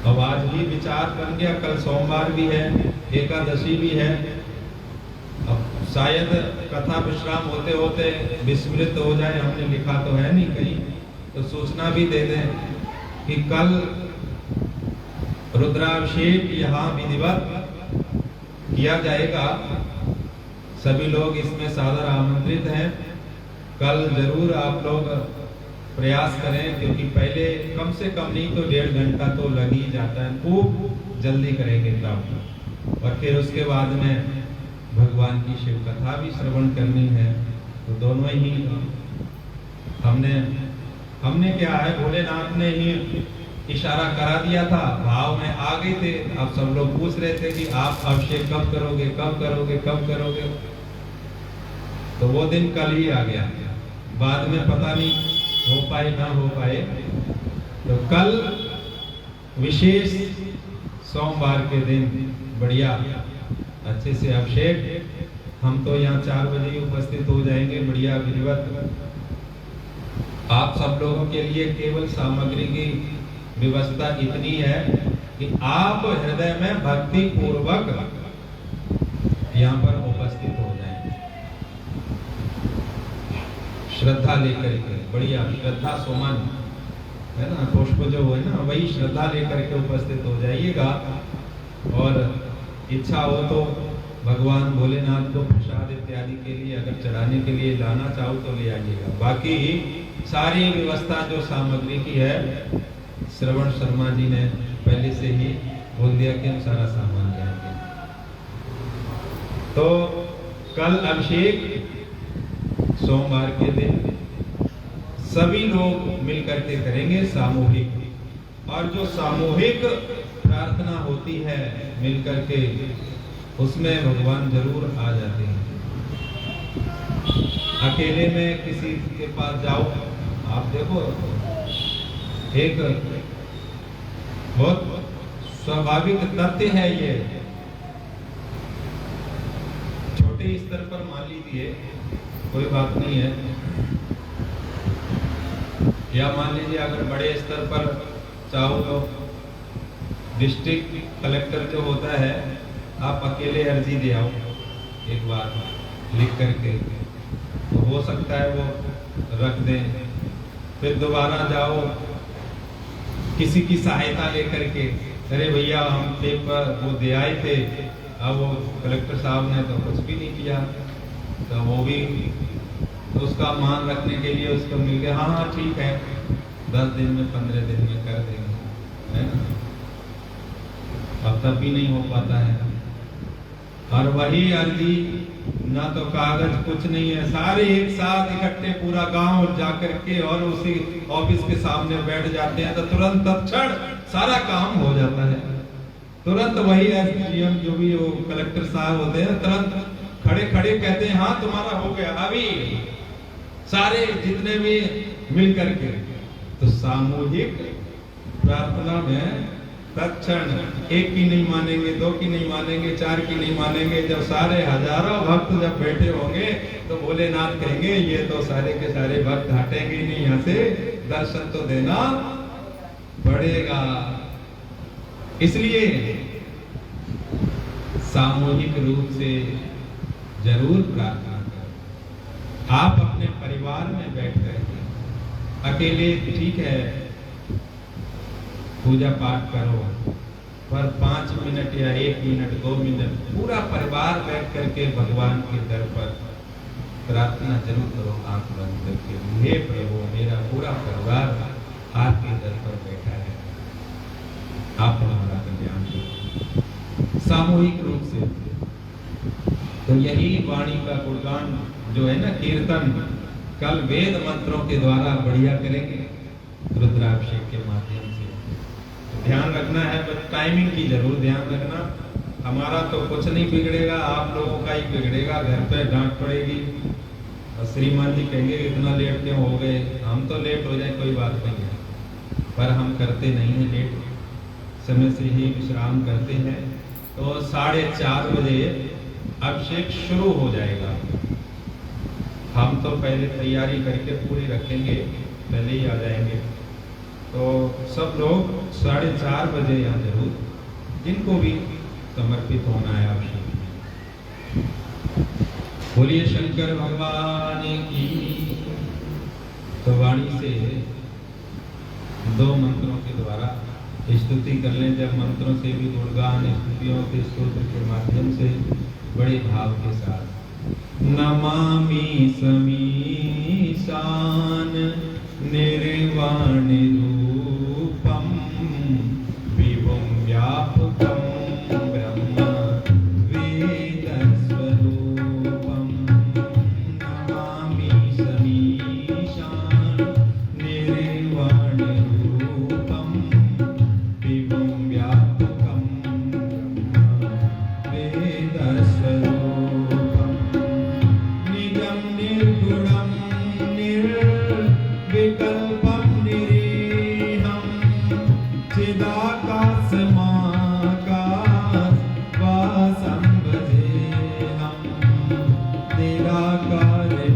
अब आज भी विचार बन गया, कल सोमवार भी है, एकादशी भी है। अब शायद कथा विश्राम होते होते विस्मृत हो जाए, हमने लिखा तो है नहीं कहीं, तो सूचना भी दे दें कि कल रुद्राभिषेक यहाँ विधिवत किया जाएगा। सभी लोग इसमें सादर आमंत्रित हैं। कल जरूर आप लोग प्रयास करें, क्योंकि पहले कम से कम नहीं तो 1.5 घंटा तो लग ही जाता है। खूब जल्दी करेंगे तब, और फिर उसके बाद में भगवान की शिव कथा भी श्रवण करनी है। तो दोनों ही हमने क्या है, भोलेनाथ ने ही इशारा करा दिया था, भाव में आ गए थे। अब सब लोग पूछ रहे थे कि आप अभिषेक कब करोगे, कब करोगे, कब करोगे। तो वो दिन कल ही आ गया, बाद में पता नहीं हो पाए ना हो पाए। तो कल विशेष सोमवार के दिन बढ़िया अच्छे से अभिषेक, हम तो यहाँ 4 बजे उपस्थित हो जाएंगे बढ़िया विधिवत। आप सब लोगों के लिए केवल सामग्री की व्यवस्था इतनी है कि आप हृदय में भक्ति पूर्वक यहाँ पर उपस्थित हो जाएं, श्रद्धा लेकर के। बढ़िया श्रद्धा सुमन है ना, पुष्प जो है ना, वही श्रद्धा लेकर के उपस्थित हो जाइएगा। और इच्छा हो तो भगवान भोलेनाथ को प्रसाद इत्यादि के लिए अगर चढ़ाने के लिए लाना चाहो तो ले आइएगा। बाकी सारी व्यवस्था जो सामग्री की है, श्रवण शर्मा जी ने पहले से ही बोल दिया कि हम सारा सामान लाएंगे। तो कल अभिषेक सोमवार के दिन सभी लोग मिलकर के करेंगे सामूहिक, और जो सामूहिक प्रार्थना होती है मिलकर के, उसमें भगवान जरूर आ जाते हैं। अकेले में किसी के पास जाओ, आप देखो एक बहुत स्वाभाविक तथ्य है ये, छोटे स्तर पर मान लीजिए कोई बात नहीं है, या मान लीजिए अगर बड़े स्तर पर चाहो तो डिस्ट्रिक्ट कलेक्टर जो होता है, आप अकेले अर्जी दे आओ एक बार लिख करके, तो हो सकता है वो रख दें, फिर दोबारा जाओ किसी की सहायता लेकर के, अरे भैया हम पेपर वो दे आए थे, अब वो कलेक्टर साहब ने तो कुछ भी नहीं किया, तो वो भी तो उसका मान रखने के लिए उसको मिल गया, हाँ हाँ ठीक है 10 दिन में 15 दिन में कर देंगे, है ना, अब तब भी नहीं हो पाता है। और वही अर्जी ना तो कागज कुछ नहीं है, सारे एक साथ इकट्ठे पूरा गांव जाकर के और उसी ऑफिस के सामने बैठ जाते हैं, तो तुरंत तत्क्षण सारा काम हो जाता है। तुरंत वही एसडीएम जो भी वो कलेक्टर साहब होते हैं, तुरंत खड़े खड़े कहते हैं हाँ तुम्हारा हो गया, अभी सारे जितने भी मिल करके। तो सामूहिक प्रार्थना में तत्क्षण एक की नहीं मानेंगे, 2 की नहीं मानेंगे, 4 की नहीं मानेंगे, जब सारे हजारों भक्त जब बैठे होंगे तो भोलेनाथ कहेंगे ये तो सारे के सारे भक्त हटेंगे नहीं यहाँ से, दर्शन तो देना पड़ेगा। इसलिए सामूहिक रूप से जरूर प्रार्थना करें। आप अपने परिवार में बैठ कर अकेले ठीक है पूजा पाठ करो, पर 5 मिनट या 1 मिनट 2 मिनट पूरा परिवार बैठ करके भगवान के दर पर प्रार्थना जरूर करो, आंख बंद करके, हे प्रभु मेरा पूरा परिवार आपके दर पर बैठा है, आप हमारा कल्याण करो सामूहिक रूप से। तो यही वाणी का गुणगान जो है ना, कीर्तन कल वेद मंत्रों के द्वारा बढ़िया करेंगे रुद्राभिषेक के माध्यम से। ध्यान रखना है, बस टाइमिंग की जरूर ध्यान रखना। हमारा तो कुछ नहीं बिगड़ेगा, आप लोगों का ही बिगड़ेगा, घर पे डांट पड़ेगी और श्रीमान जी कहेंगे इतना लेट क्यों हो गए। हम तो लेट हो जाए कोई बात नहीं है, पर हम करते नहीं है लेट, समय से ही विश्राम करते हैं। तो 4:30 बजे अभिषेक शुरू हो जाएगा। हम तो पहले तैयारी करके पूरी रखेंगे, पहले ही आ जाएंगे। तो सब लोग 4:30 बजे यहाँ जरूर, जिनको भी समर्पित होना है अभिषेक। बोलिए शंकर भगवान की। तो वाणी से 2 मंत्रों के द्वारा स्तुति कर लें। जब मंत्रों से भी गुणगान, स्तुतियों के स्तोत्र के माध्यम से बड़े भाव के साथ, नमामि समीशान निर्वाण रूपम विभुं व्यापकं ब्रह्म वेद स्वरूपम, नमामि समीशान निर्वाण रूपम विभुं व्यापकं ब्रह्म वेद स्वरूपम, निजं निर्गुणं निर्विकल्पं निरीहं चिदाकाशमाकाशवासं भजेऽहं, निराकारमोङ्कार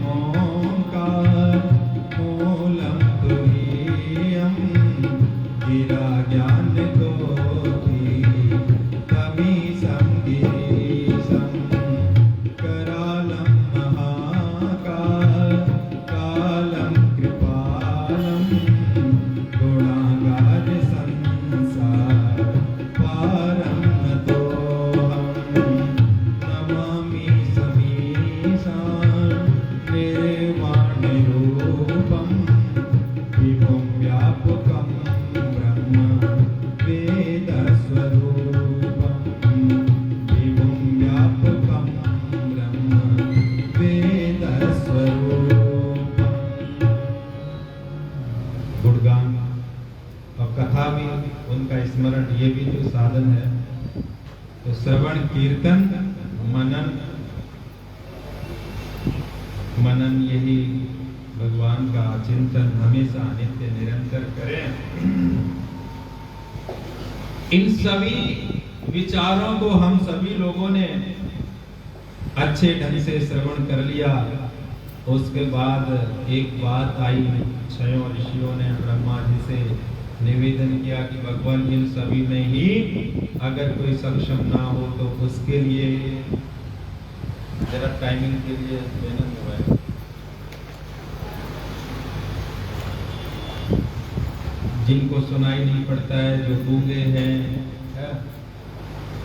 मूलं तुरीयं गिरा ज्ञानज्योति तमीशं गिरीशं, श्रवण कीर्तन मनन यही भगवान का चिंतन हमेशा नित्य निरंतर करें। इन सभी विचारों को हम सभी लोगों ने अच्छे ढंग से श्रवण कर लिया। उसके बाद एक बात आई, 6 ऋषियों ने ब्रह्मा जी से निवेदन किया कि भगवान इन सभी में ही अगर कोई सक्षम ना हो तो उसके लिए जरा टाइमिंग के लिए मेहनत हुआ है। जिनको सुनाई नहीं पड़ता है, जो गूंगे हैं,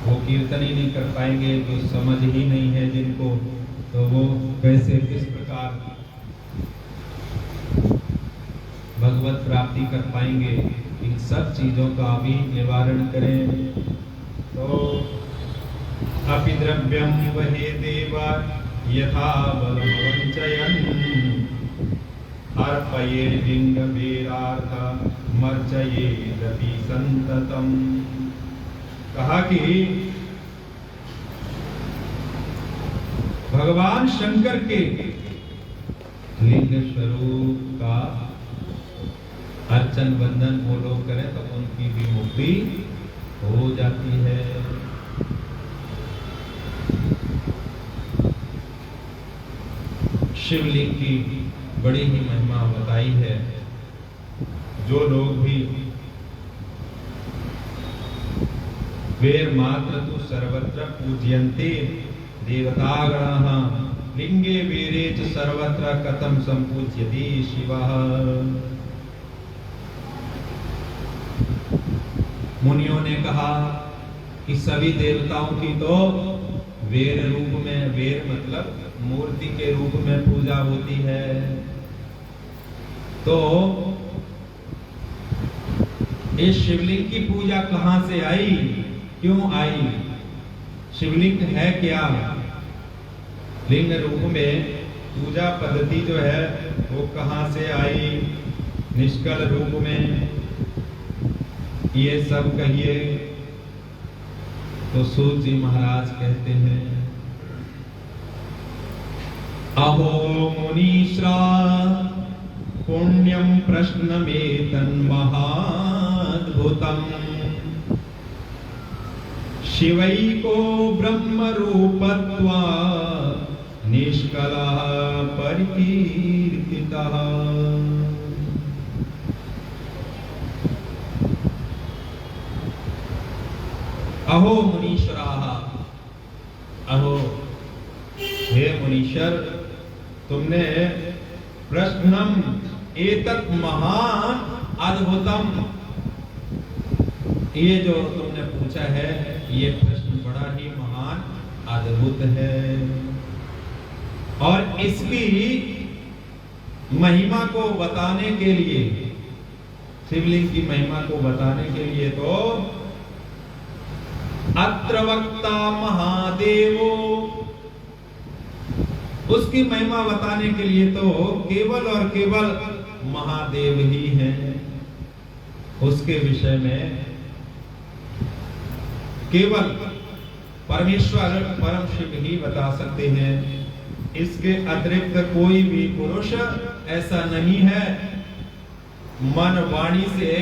वो कीर्तन ही नहीं कर पाएंगे। जो समझ ही नहीं है जिनको, तो वो कैसे किस प्रकार भगवत प्राप्ति कर पाएंगे। इन सब चीजों का भी निवारण करें। तो अपि द्रव्यम वहे देवा यथा बलम वंचयन् अर्पये लिंग वेरार्थ मर्चये रति संततम। कहा कि भगवान शंकर के लिंग स्वरूप का अर्चन वंदन वो लोग करें तो उनकी भी मुक्ति हो जाती है। शिवलिंग की बड़ी ही महिमा बताई है। जो लोग भी वेर मात्र तु सर्वत्र पूज्यन्ते देवतागणाः लिंगे वीरे च सर्वत्र कथं संपूज्यते शिवः। मुनियों ने कहा कि सभी देवताओं की तो वेर रूप में, वेर मतलब मूर्ति के रूप में पूजा होती है। तो इस शिवलिंग की पूजा कहां से आई, क्यों आई? शिवलिंग है क्या? लिंग रूप में पूजा पद्धति जो है वो कहां से आई? निष्कल रूप में ये सब कहिए। तो सूत जी महाराज कहते हैं, अहो मुनीश्रा पुण्यम प्रश्नमेतं महाद्भुतम् शिवैको ब्रह्म रूपत्वा निष्कलः परिकीर्तितः। अहो मुनीश्वराः, अहो हे मुनीश्वर, तुमने प्रश्नम एतत् महान अद्भुतम, ये जो तुमने पूछा है ये प्रश्न बड़ा ही महान अद्भुत है। और इसकी महिमा को बताने के लिए, शिवलिंग की महिमा को बताने के लिए तो अत्र वक्ता महादेवो, उसकी महिमा बताने के लिए तो केवल और केवल महादेव ही हैं। उसके विषय में केवल परमेश्वर परम शिव ही बता सकते हैं। इसके अतिरिक्त कोई भी पुरुष ऐसा नहीं है मन वाणी से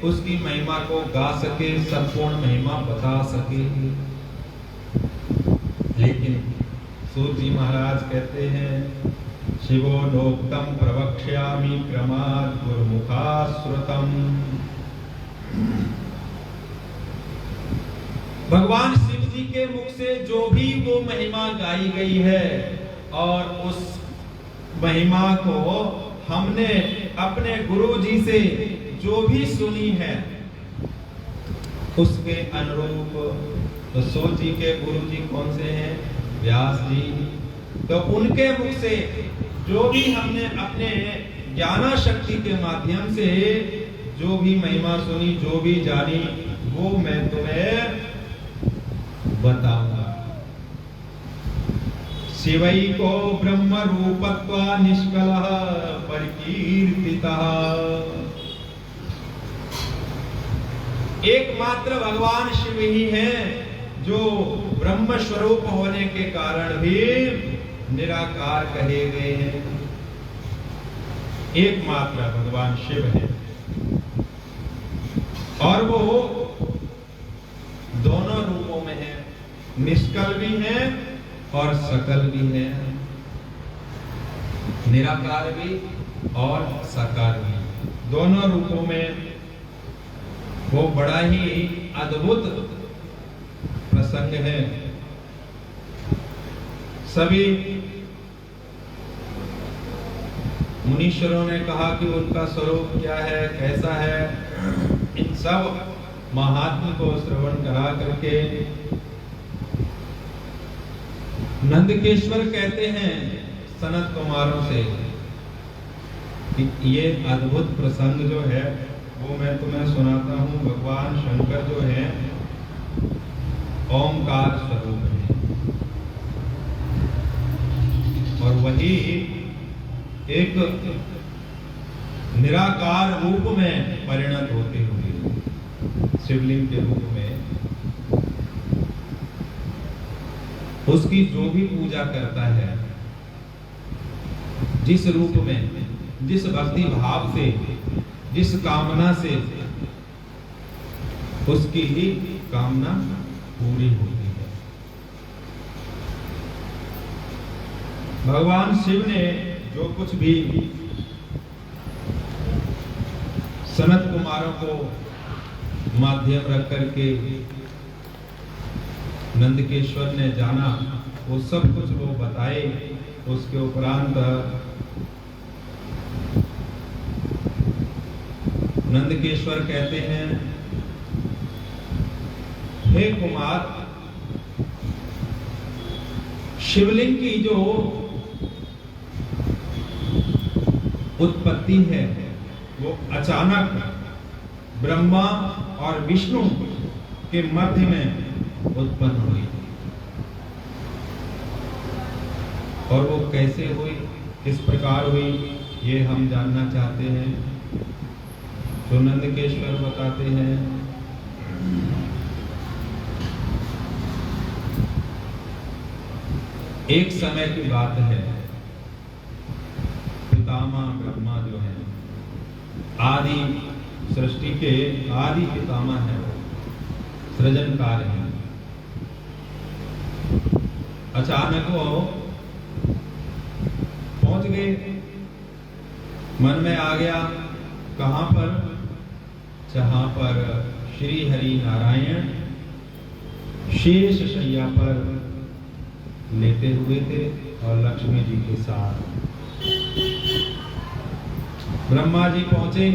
उसकी महिमा को गा सके, संपूर्ण महिमा बता सके। लेकिन सूत जी महाराज कहते हैं, शिवो नोक्तम प्रवक्ष्यामि क्रमात् गुरुमुखाश्रुतम। भगवान शिव जी के मुख से जो भी वो महिमा गाई गई है और उस महिमा को हमने अपने गुरु जी से जो भी सुनी है उसके अनुरूप, तो सूत जी के गुरु जी कौन से हैं? व्यास जी। तो उनके मुख से जो भी हमने अपने ज्ञान शक्ति के माध्यम से जो भी महिमा सुनी, जो भी जानी, वो मैं तुम्हें बताऊंगा। शिवई को ब्रह्म रूपत्वा निष्कलः परिकीर्तितः। एकमात्र भगवान शिव ही हैं जो ब्रह्म स्वरूप होने के कारण भी निराकार कहे गए हैं। एकमात्र भगवान शिव है और वो दोनों रूपों में है, निष्कल भी है और सकल भी है, निराकार भी और साकार भी, दोनों रूपों में वो बड़ा ही अद्भुत प्रसंग है। सभी मुनीश्वरों ने कहा कि उनका स्वरूप क्या है, कैसा है, इन सब महात्मा को श्रवण करा करके नंदकेश्वर कहते हैं सनत कुमारों से कि ये अद्भुत प्रसंग जो है वो मैं तुम्हें सुनाता हूँ। भगवान शंकर जो है ओंकार स्वरूप है और वही एक निराकार रूप में परिणत होते हुए शिवलिंग के रूप में उसकी जो भी पूजा करता है, जिस रूप में, जिस भक्ति भाव से, जिस कामना से, उसकी ही कामना पूरी होती है। भगवान शिव ने जो कुछ भी सनत कुमारों को माध्यम रख करके नंदकेश्वर ने जाना, वो सब कुछ वो बताए। उसके उपरांत नंदकेश्वर कहते हैं, हे कुमार, शिवलिंग की जो उत्पत्ति है वो अचानक ब्रह्मा और विष्णु के मध्य में उत्पन्न हुई और वो कैसे हुई, किस प्रकार हुई, ये हम जानना चाहते हैं। तो नंदकेश्वर बताते हैं, एक समय की बात है, पितामह ब्रह्मा जो है, आदि सृष्टि के आदि पितामह है, सृजनकार है। अचानक वो पहुंच गए, मन में आ गया, कहां पर, जहां पर श्री हरि नारायण शेष शैया पर लेटे हुए थे और लक्ष्मी जी के साथ। ब्रह्मा जी पहुंचे।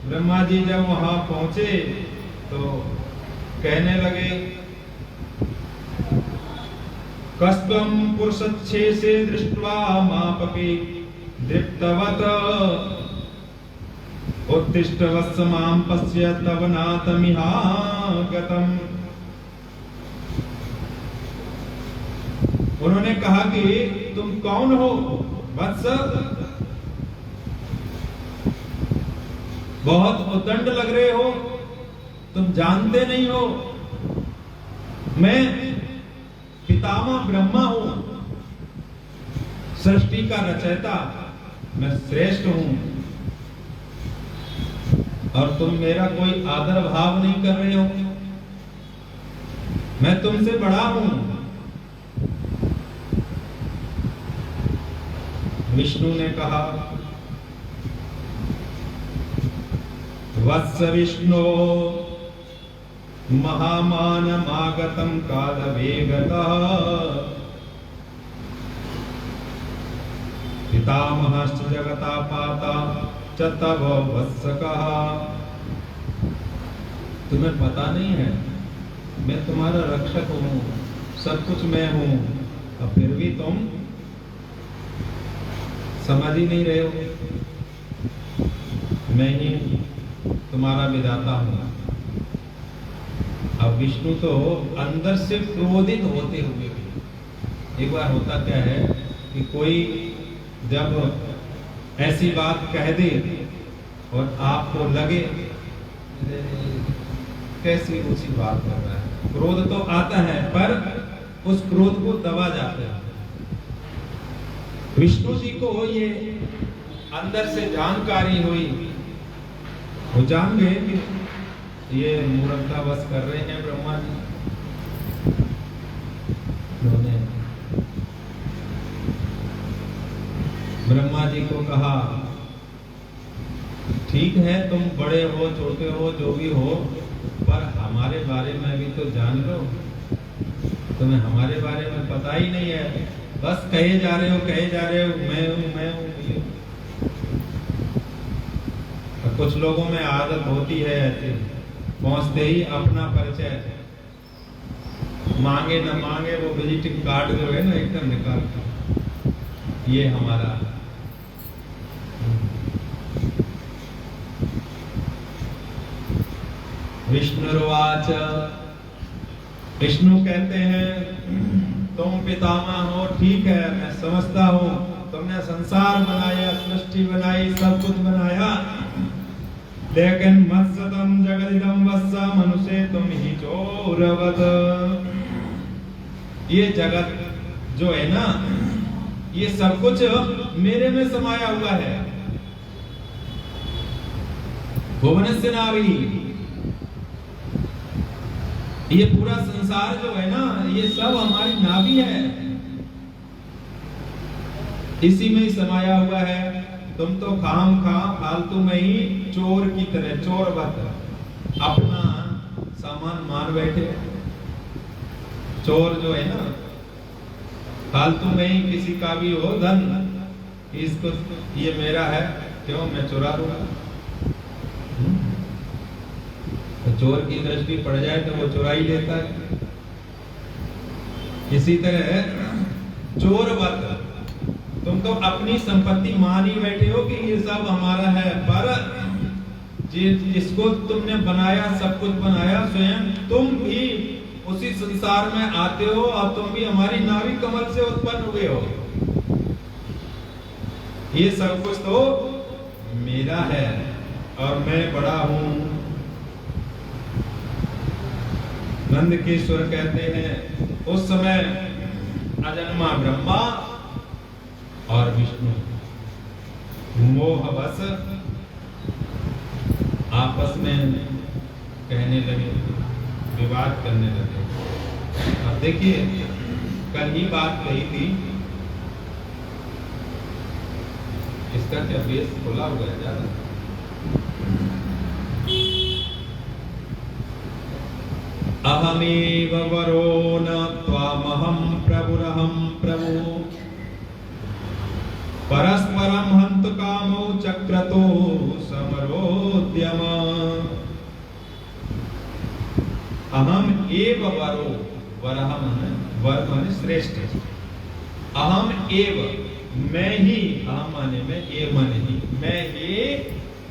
ब्रह्मा जी जब वहां पहुंचे तो कहने लगे, कस्त्वं पुरुषच्छे से दृष्ट्वा मापपि दृप्तवत उत्तिष्ठ वत्स मां पश्य तव नातमिहागतम्। उन्होंने कहा कि तुम कौन हो वत्स, बहुत उद्दंड लग रहे हो, तुम जानते नहीं हो मैं पितामह ब्रह्मा हूं, सृष्टि का रचयिता, मैं श्रेष्ठ हूं और तुम मेरा कोई आदर भाव नहीं कर रहे हो, मैं तुमसे बड़ा हूं। विष्णु ने कहा, वत्स विष्णु महामानमागतं कालवेगतः पितामहश्च जगतापाता च तव वत्सकः। तुम्हें पता नहीं है मैं तुम्हारा रक्षक हूँ, सब कुछ मैं हूँ, और फिर भी तुम समझ ही नहीं रहे हो, मैं ही तुम्हारा विधाता हूँ। अब विष्णु तो अंदर से क्रोधित होते हुए भी, एक बार होता क्या है कि कोई जब ऐसी बात कह दे और आपको लगे कैसी ऊंची बात कर रहा है, क्रोध तो आता है पर उस क्रोध को दबा जाते हैं। विष्णु जी को ये अंदर से जानकारी हुई, वो जान गए कि ये मूर्खतावश कर रहे हैं ब्रह्मा जी। उन्होंने ब्रह्मा जी को कहा, ठीक है तुम बड़े हो छोटे हो जो भी हो, पर हमारे बारे में भी तो जान लो। तुम्हें हमारे बारे में पता ही नहीं है, बस कहे जा रहे हो मैं हूँ ये। कुछ लोगों में आदत होती है ऐसे, पहुंचते ही अपना परिचय मांगे न मांगे वो विजिटिंग कार्ड जो है ना एकदम निकाल, ये हमारा। विष्णुर्वाच, विष्णु कहते हैं तुम पितामह हो, ठीक है मैं समझता हूँ, तुमने संसार बनाया, सृष्टि बनाई, सब कुछ बनाया, लेकिन मत्सतम जगदिदम वस्सा मनुष्य तुम ही चोरवत। ये जगत जो है ना, ये सब कुछ मेरे में समाया हुआ है। भुवनस्य नाभि, ये पूरा संसार जो है ना, ये सब हमारी नाभि है, इसी में ही समाया हुआ है। तुम तो खाम खा फालतू में ही चोर की तरह, चोरवत अपना सामान मार बैठे। चोर जो है ना, फालतू में ही किसी का भी हो धन, इसको ये मेरा है, क्यों मैं चुरा लूंगा। तो चोर की दृष्टि पड़ जाए तो वो चुरा ही लेता है। इसी तरह चोरवत तुम तो अपनी संपत्ति मान ही बैठे हो कि ये सब हमारा है, पर जिसको तुमने बनाया, सब कुछ बनाया, स्वयं तुम भी उसी संसार में आते हो और तुम भी हमारी नाभि कमल से उत्पन्न हुए हो। ये सब कुछ तो मेरा है और मैं बड़ा हूं। नंदकिशोर कहते हैं उस समय अजन्मा ब्रह्मा और विष्णु मोहवश आपस में कहने लगे, विवाद करने लगे। अब देखिए कल ही बात कही थी, इसका क्या बेस खोला हुआ है ज्यादा। अहमेव वरो न त्वामहं प्रभुरहं प्रभु, परस्परम हंतु कामो चक्रतो समरोद्यम। अहम एव वरो, वरह वर माने श्रेष्ठ, अहम एव मैं ही, अहम माने मैं, एव माने ही, मैं ही,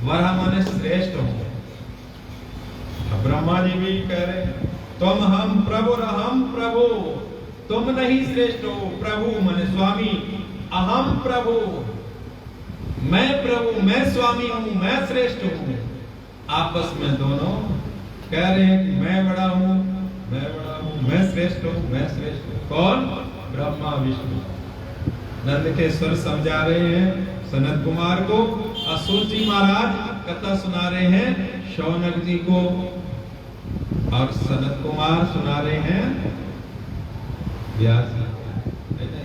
वरह माने श्रेष्ठ हूं। ब्रह्मा जी भी कह रहे तुम हम प्रभु रहम प्रभु, तुम नहीं श्रेष्ठ हो, प्रभु माने स्वामी, अहम प्रभु मैं स्वामी हूं, मैं श्रेष्ठ हूं। आपस में दोनों कह रहे हैं कि मैं बड़ा हूं, मैं श्रेष्ठ हूं, मैं श्रेष्ठ हूं। कौन? ब्रह्मा विष्णु। नंद के स्वर समझा रहे हैं सनत कुमार को, असुर जी महाराज कथा सुना रहे हैं शौनक जी को, और सनत कुमार सुना रहे हैं व्यास जी।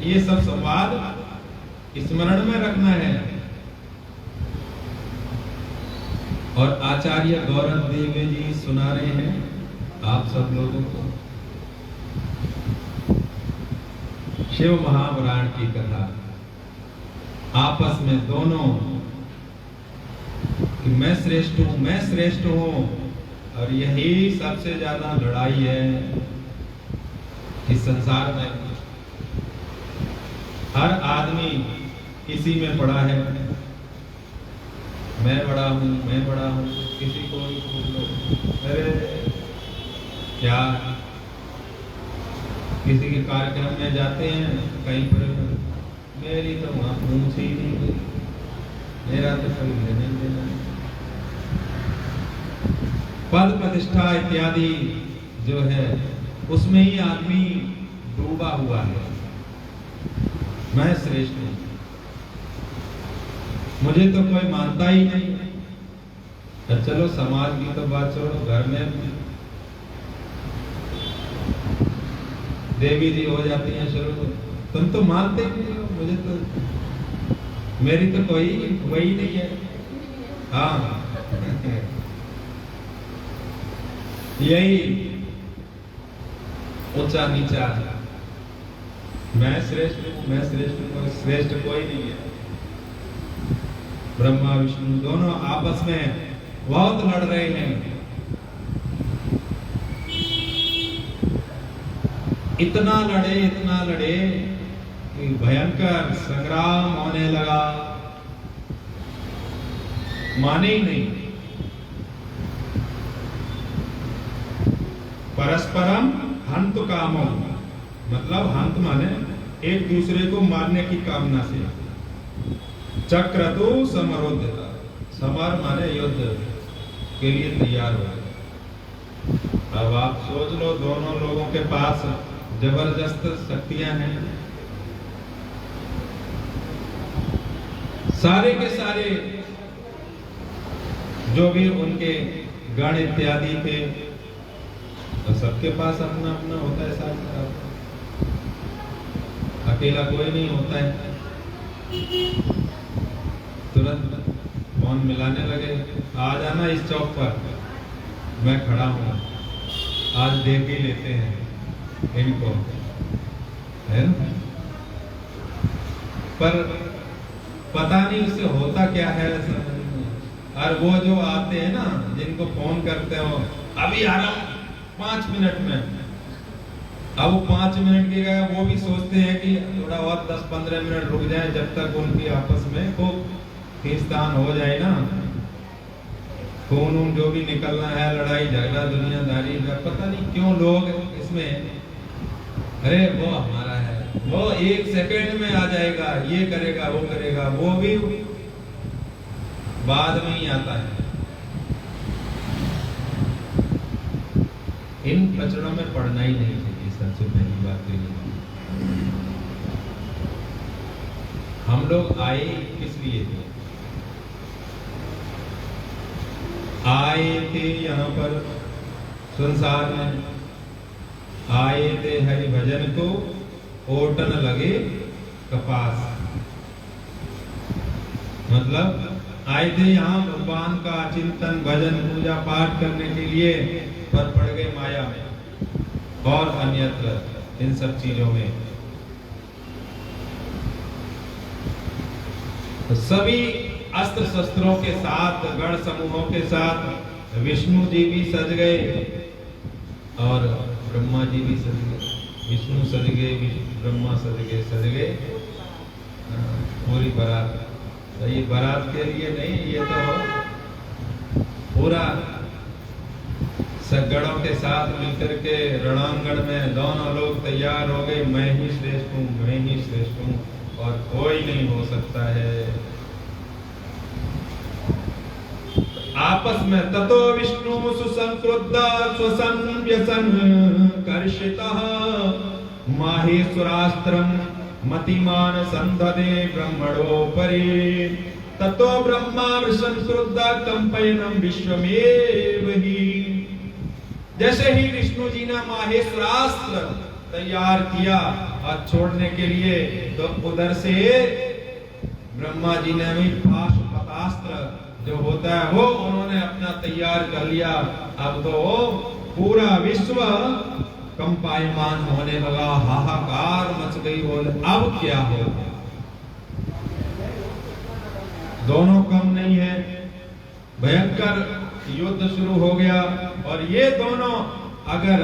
ये सब संवाद स्मरण में रखना है। और आचार्य गौरव देव जी सुना रहे हैं आप सब लोगों को शिव महापुराण की कथा। आपस में दोनों कि मैं श्रेष्ठ हूं, और यही सबसे ज्यादा लड़ाई है इस संसार में। हर आदमी इसी में पड़ा है, मैं बड़ा हूं। किसी को भी पूछ लो, अरे क्या किसी के कार्यक्रम में जाते हैं कहीं पर, मेरी तो वहां पूछ ही नहीं, मेरा तो कोई लेने देना नहीं। पद प्रतिष्ठा इत्यादि जो है उसमें ही आदमी डूबा हुआ है। मैं श्रेष्ठ हूं, मुझे तो कोई मानता ही नहीं। तो चलो समाज की तो बात छोड़ो, घर में देवी जी हो जाती हैं शुरू, तुम तो मानते ही नहीं हो, मुझे तो मेरी तो कोई वही नहीं है। हाँ यही ऊंचा नीचा, मैं श्रेष्ठ हूं, मैं श्रेष्ठ हूं, श्रेष्ठ कोई नहीं है। ब्रह्मा विष्णु दोनों आपस में बहुत लड़ रहे हैं। इतना लड़े कि भयंकर संग्राम होने लगा, माने ही नहीं। परस्परम हंत कामो, मतलब हंत माने एक दूसरे को मारने की कामना से। चक्रतु समरोध्यता, समर माने युद्ध के लिए तैयार हो गए। अब आप सोच लो, दोनों लोगों के पास जबरदस्त शक्तियां हैं। सारे के सारे जो भी उनके गण इत्यादि थे, तो सबके पास अपना अपना होता है साथ, अकेला कोई नहीं होता है। तुरंत फोन मिलाने लगे, आ जाना इस चौक पर, मैं खड़ा हूं, आज देख ही लेते हैं इनको, है ना। पर पता नहीं उससे होता क्या है। और वो जो आते हैं ना, जिनको फोन करते हो, अभी आ रहा हूं 5 मिनट में, अब वो 5 मिनट की जगह वो भी सोचते हैं कि थोड़ा और 10-15 मिनट रुक जाए, जब तक उनकी आपस में को खींचतान हो जाए ना, खून जो भी निकलना है, लड़ाई झगड़ा दुनियादारी का, पता नहीं क्यों लोग इसमें, अरे वो हमारा है, वो 1 सेकंड में आ जाएगा, ये करेगा वो करेगा, वो भी बाद में ही आता है। इन प्रचरणों में पढ़ना ही नहीं चाहिए, सबसे पहली बात तो ये। हम लोग आए किस लिए थे? आए थे यहाँ पर संसार में, आए थे हरि भजन को ओटन लगे कपास, मतलब आए थे यहाँ भगवान का चिंतन भजन पूजा पाठ करने के लिए, पर पड़ गए माया में और अन्यत्र इन सब चीजों में। तो सभी अस्त्र शस्त्रों के साथ, गढ़ समूहों के साथ विष्णु जी भी सज गए और ब्रह्मा जी भी सज गए। विष्णु सज गए, ब्रह्मा सज गए पूरी बारात। तो ये बारात के लिए नहीं, ये तो पूरा सगड़ों के साथ मिलकर के रणांगण में दोनों लोग तैयार हो गए, मैं ही श्रेष्ठ हूँ, मैं ही श्रेष्ठ हूँ और कोई नहीं हो सकता है। आपस में ततो विष्णु सुसंक्रुद्ध स्वसंव्यसन कर्षितः माहेश्वरास्त्रम मतिमान संददे ब्रह्मणोपरि ततो ब्रह्मा संक्रुद्ध कंपयनम विश्वमेव ही। जैसे ही विष्णु जी ने माहेश्वरास्त्र तैयार किया और छोड़ने के लिए, तो उधर से ब्रह्मा जी ने भी पाशुपतास्त्र जो होता है वो उन्होंने अपना तैयार कर लिया। अब तो पूरा विश्व कंपायमान होने लगा, हाहाकार मच गई। बोले अब क्या हो? दोनों कम नहीं है, भयंकर युद्ध शुरू हो गया। और ये दोनों अगर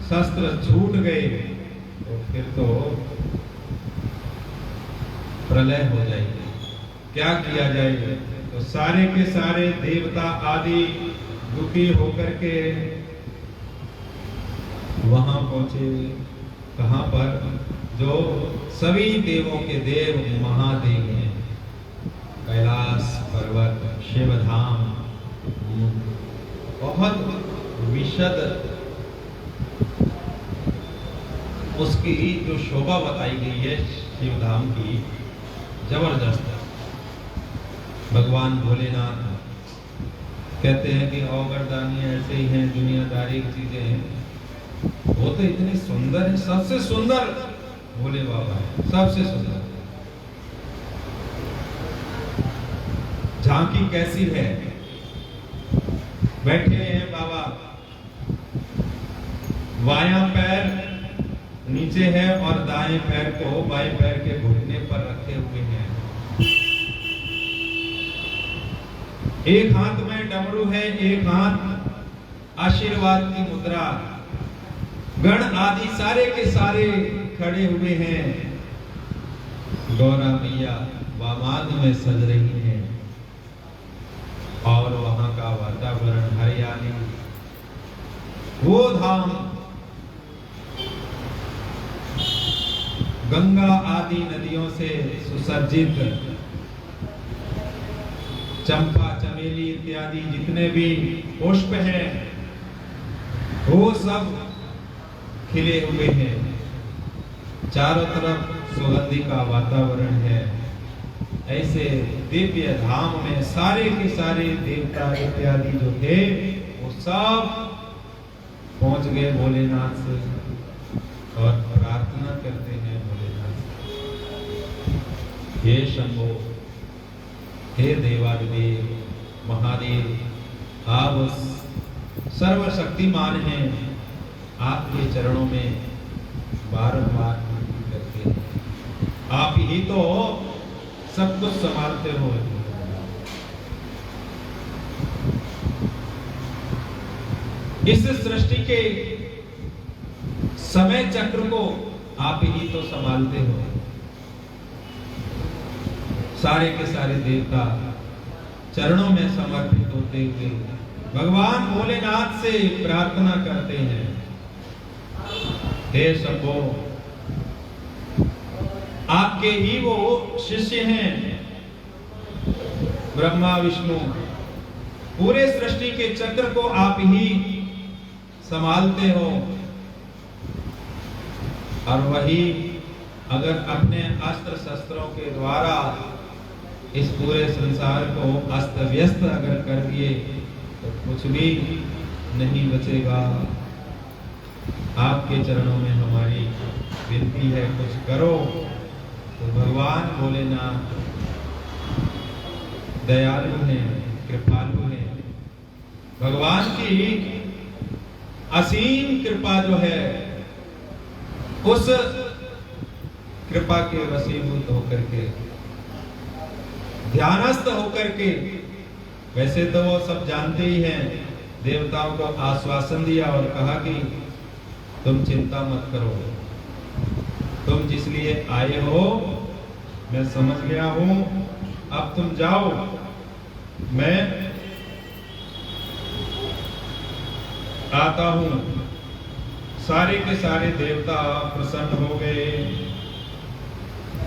शस्त्र छूट गए तो फिर तो प्रलय हो जाएगी। क्या किया जाएगा? तो सारे के सारे देवता आदि दुखी होकर के वहां पहुंचे। कहां पर? जो सभी देवों के देव महादेव हैं, कैलाश पर्वत, शिवधाम, बहुत विशद उसकी जो शोभा बताई गई है शिव धाम की, जबरदस्त है। भगवान भोलेनाथ कहते हैं कि औगरदानी ऐसे ही हैं, दुनियादारी की चीजें हैं, वो तो इतनी सुंदर है, सबसे सुंदर भोले बाबा है, सबसे सुंदर। झांकी कैसी है, बैठे हैं बाबा, बायां पैर नीचे है और दाएं पैर को बाएं पैर के घुटने पर रखे हुए हैं। एक हाथ में डमरू है, एक हाथ आशीर्वाद की मुद्रा। गण आदि सारे के सारे खड़े हुए हैं। गौरा मैया वामाद में सज रही है और वहां का वातावरण हरियाली, वो धाम गंगा आदि नदियों से सुसज्जित, चंपा चमेली इत्यादि जितने भी पुष्प हैं वो सब खिले हुए हैं। चारों तरफ सुगंधी का वातावरण है। ऐसे दिव्य धाम में सारे के सारे देवता इत्यादि जो थे वो सब पहुंच गए भोलेनाथ से और प्रार्थना करते हैं भोलेनाथ से, हे शंभो, हे देवादिदेव महादेव, आप सर्वशक्तिमान हैं, आपके चरणों में बारंबार विनती करते हैं। आप ही तो सब कुछ संभालते हो। इस सृष्टि के समय चक्र को आप ही तो संभालते हो। सारे के सारे देवता चरणों में समर्पित होते हुए भगवान भोलेनाथ से प्रार्थना करते हैं, हे शंभो, आपके ही वो शिष्य हैं ब्रह्मा विष्णु, पूरे सृष्टि के चक्र को आप ही संभालते हो और वही अगर अपने अस्त्र शस्त्रों के द्वारा इस पूरे संसार को अस्त व्यस्त अगर कर दिए तो कुछ भी नहीं बचेगा। आपके चरणों में हमारी विनती है, कुछ करो। तो भगवान भोलेनाथ दयालु हैं, कृपालु हैं। भगवान की असीम कृपा जो है, उस कृपा के वशीभूत होकर के, ध्यानस्थ होकर के, वैसे तो वो सब जानते ही हैं, देवताओं को आश्वासन दिया और कहा कि तुम चिंता मत करो, तुम जिस लिए आए हो मैं समझ गया हूं, अब तुम जाओ, मैं आता हूं। सारे के सारे देवता प्रसन्न हो गए।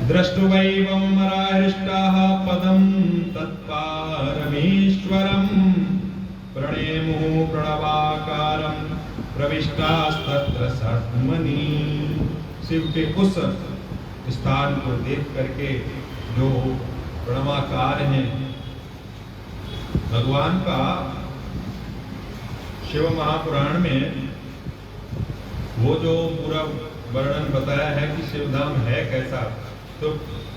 दृष्टुवैवं मराहृष्टाः पदं तत्पारमेश्वरं प्रणेमुः प्रणवाकारं प्रविष्टास्तत्र सद्मनि। शिव के उस स्थान को देख करके जो प्रणवाकार हैं, भगवान का शिव महापुराण में वो जो पूरा वर्णन बताया है कि शिवधाम है कैसा, तो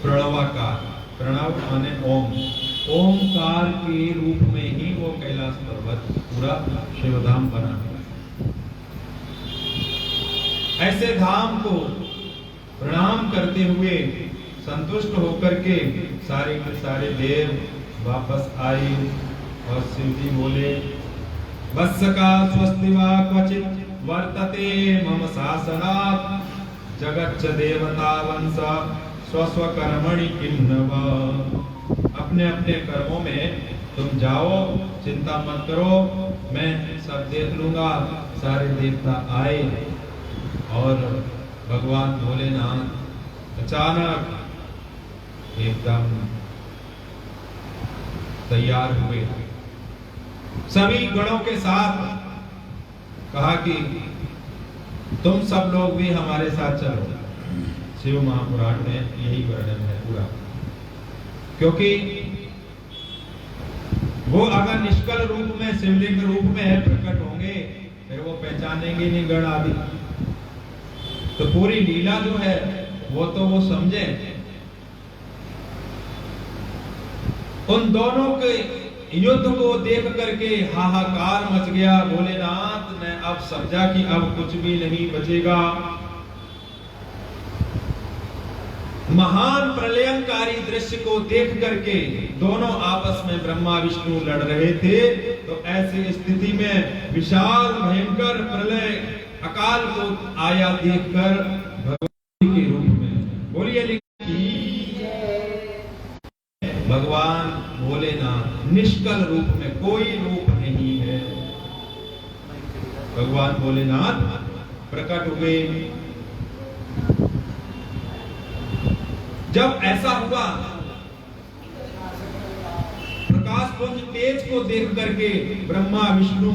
प्रणवाकार, प्रणव माने ओम, ओमकार के रूप में ही वो कैलाश पर्वत पूरा शिवधाम बना है। ऐसे धाम को प्रणाम करते हुए संतुष्ट होकर के सारे के सारे देव वापस आए और शिव जी बोले, वत्सका स्वस्ति वा क्वचित वर्तते मम शासनात् जगच्च देवता वंश स्वस्व कर्मणि किन्नव। अपने अपने कर्मों में तुम जाओ, चिंता मत करो, मैं सब देख लूंगा। सारे देवता आए और भगवान भोलेनाथ अचानक एकदम तैयार हुए, सभी गणों के साथ कहा कि तुम सब लोग भी हमारे साथ चलो। शिव महापुराण में यही वर्णन है पूरा। क्योंकि वो अगर निष्कल रूप में शिवलिंग रूप में प्रकट होंगे फिर वो पहचानेंगे नहीं गण आदि। तो पूरी लीला जो है वो तो वो समझे। उन दोनों के युद्ध को देख करके हाहाकार मच गया। भोलेनाथ ने अब समझा कि अब कुछ भी नहीं बचेगा। महान प्रलयंकारी दृश्य को देख करके दोनों आपस में ब्रह्मा विष्णु लड़ रहे थे। तो ऐसी स्थिति में विशाल भयंकर प्रलय अकाल को आया देखकर भगवान के रूप में बोलिए भगवान भोलेनाथ निष्कल रूप में, कोई रूप नहीं है, भगवान भोलेनाथ प्रकट हुए। जब ऐसा हुआ प्रकाश पुंज तेज को देख करके ब्रह्मा विष्णु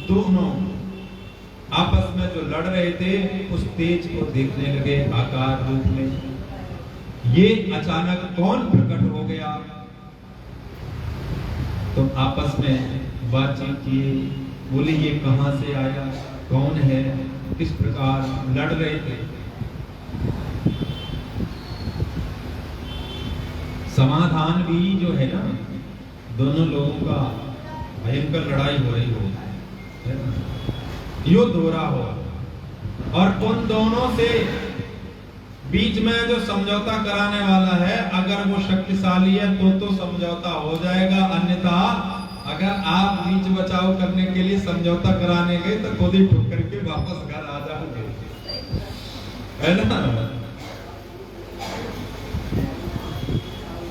दोनों आपस में जो लड़ रहे थे उस तेज को देखने लगे आकार रूप में। ये अचानक कौन प्रकट हो गया? तो आपस में बातचीत की, बोले ये कहां से आया, कौन है, किस प्रकार लड़ रहे थे। समाधान भी जो है ना, दोनों लोगों का भयंकर लड़ाई हो रही हो, युद्ध हो रहा हो, और उन दोनों से बीच में जो समझौता कराने वाला है अगर वो शक्तिशाली है तो समझौता हो जाएगा, अन्यथा अगर आप बीच बचाव करने के लिए समझौता कराने गए तो खुद ही ठुक करके वापस घर आ जाओगे, है ना।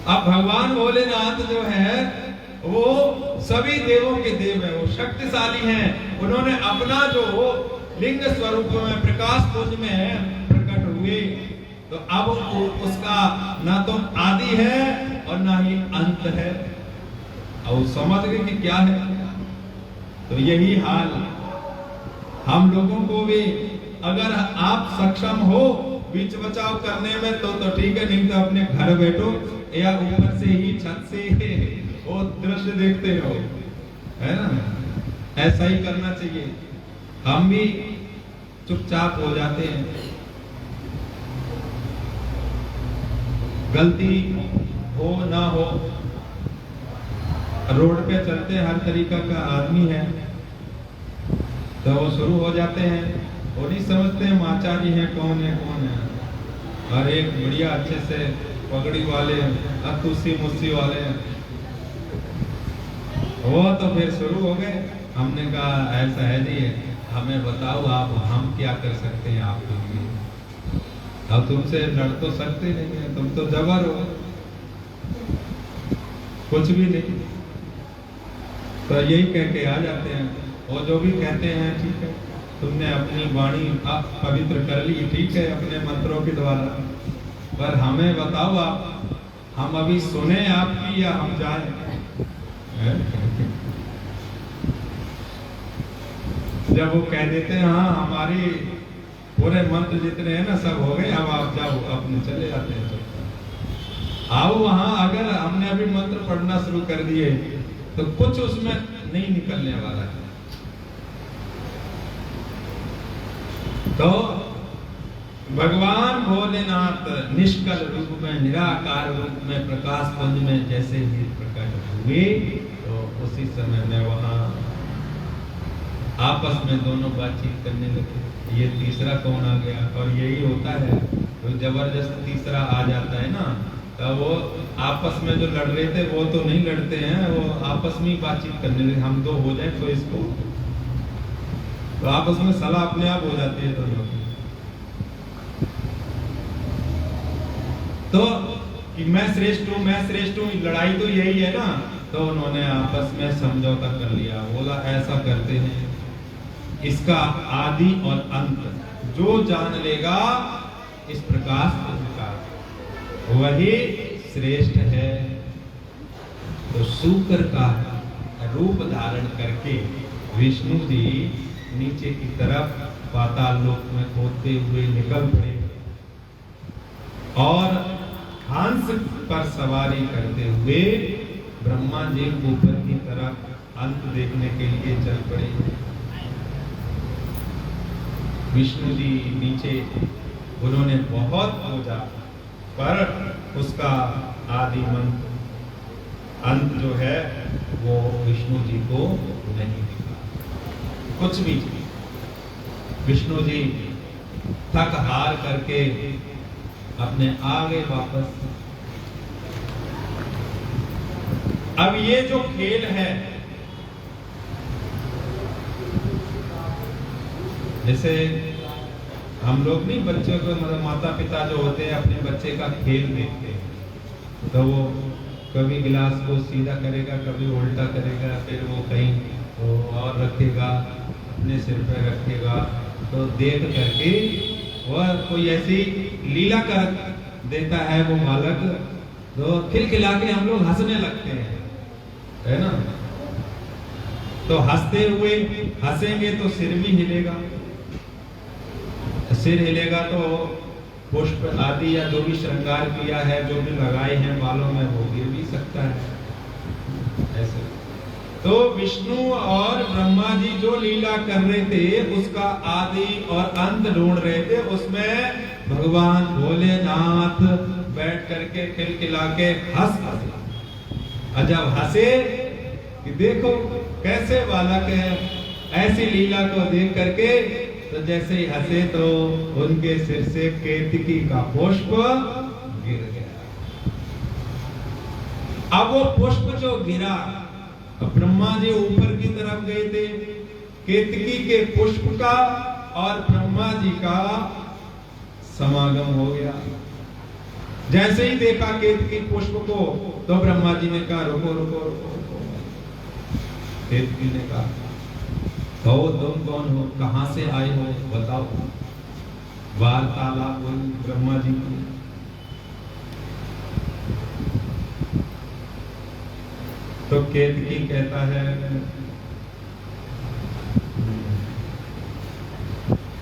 अब भगवान भोलेनाथ जो है वो सभी देवों के देव है, वो शक्तिशाली हैं। उन्होंने अपना जो लिंग स्वरूप में प्रकाश पुंज में प्रकट हुए। तो अब उसका ना तो आदि है और ना ही अंत है। और समझ गए कि क्या है। तो यही हाल हम लोगों को भी, अगर आप सक्षम हो बीच बचाव करने में तो ठीक है, नहीं तो अपने घर बैठो या ऊपर से ही छत से वो दृश्य देखते हो, है ना। ऐसा ही करना चाहिए। हम भी चुपचाप हो जाते हैं। गलती हो ना हो, रोड पे चलते हर तरीका का आदमी है, तो वो शुरू हो जाते हैं। वो नहीं समझते हम आचार्य हैं, कौन है कौन है। और एक बढ़िया अच्छे से पगड़ी वाले, तुस्सी मुस्सी वाले, वो तो फिर शुरू हो गए। हमने कहा ऐसा है जी, हमें बताओ आप, हम क्या कर सकते हैं आपके लिए। अब तुमसे लड़ तो सकते नहीं है, तुम तो जबर हो, कुछ भी नहीं। तो यही कह के आ जाते हैं। और जो भी कहते हैं ठीक है, तुमने अपनी वाणी आप पवित्र कर ली, ठीक है, अपने मंत्रों के द्वारा, पर हमें बताओ आप, हम अभी सुने आपकी या हम जाए। जब वो कह देते हैं हाँ हमारी पूरे मंत्र जितने हैं ना सब हो गए, अब आप जाओ, अपने चले जाते हैं। आओ वहां, अगर हमने अभी मंत्र पढ़ना शुरू कर दिए तो कुछ उसमें नहीं निकलने वाला है। तो भगवान भोलेनाथ निष्कल रूप में, निराकार रूप में, प्रकाश पुंज में जैसे ही प्रकट हुए तो उसी समय में वहां आपस में दोनों बातचीत करने लगे। ये तीसरा कौन आ गया? और यही होता है, तो जबरदस्त तीसरा आ जाता है ना, तो वो आपस में जो लड़ रहे थे वो तो नहीं लड़ते हैं, वो आपस में ही बातचीत करने लगे। हम दो हो जाए तो इसको, तो आपस में सलाह अपने आप हो जाती है दोनों की। तो कि मैं श्रेष्ठ हूँ, मैं श्रेष्ठ हूँ, लड़ाई तो यही है ना। तो उन्होंने आपस में समझौता कर लिया, बोला ऐसा करते हैं, इसका आदि और अंत जो जान लेगा इस प्रकाश का, वही श्रेष्ठ है। तो शुक्र का रूप धारण करके विष्णु जी नीचे की तरफ पाताल लोक में खोदते हुए निकल पड़े और हंस पर सवारी करते हुए ब्रह्मा जी ऊपर की तरफ अंत देखने के लिए चल पड़े। विष्णु जी नीचे, उन्होंने बहुत खोजा पर उसका आदि मंत्र अंत जो है वो विष्णु जी को नहीं दिखा। कुछ भी विष्णु जी थक हार करके अपने आगे वापस। अब ये जो खेल है, जैसे हम लोग नहीं बच्चों को, मतलब माता पिता जो होते हैं अपने बच्चे का खेल देखते हैं, तो वो कभी गिलास को सीधा करेगा, कभी उल्टा करेगा, फिर वो कहीं वो और रखेगा, अपने सिर पे रखेगा, तो देख करके वह कोई ऐसी लीला कर देता है वो बालक, तो खिलखिला के हम लोग हंसने लगते हैं, है ना। तो हंसते हुए हंसेंगे तो सिर भी हिलेगा, सिर हिलेगा तो पुष्प आदि या जो भी श्रृंगार किया है, जो भी लगाए हैं बालों में, वो गिर भी सकता है ऐसे। तो विष्णु और ब्रह्मा जी जो लीला कर रहे थे उसका आदि और अंत ढूंढ रहे थे, उसमें भगवान भोलेनाथ बैठ करके खिलखिला के हंस हंसे। जब हंसे कि देखो कैसे बालक है, ऐसी लीला को देख करके, तो जैसे ही हंसे तो उनके सिर से केतकी का पुष्प गिर गया। अब वो पुष्प जो गिरा, ब्रह्मा जी ऊपर की तरफ गए थे, केतकी के पुष्प का और ब्रह्मा जी का समागम हो गया। जैसे ही देखा केतकी पुष्प को, तो ब्रह्मा जी ने कहा रुको रुको रुको रुको। केतकी ने कहा कहो तुम कौन हो, कहां से आए हो, बताओ। वार्तालाप हुई ब्रह्मा जी की। तो केतकी कहता है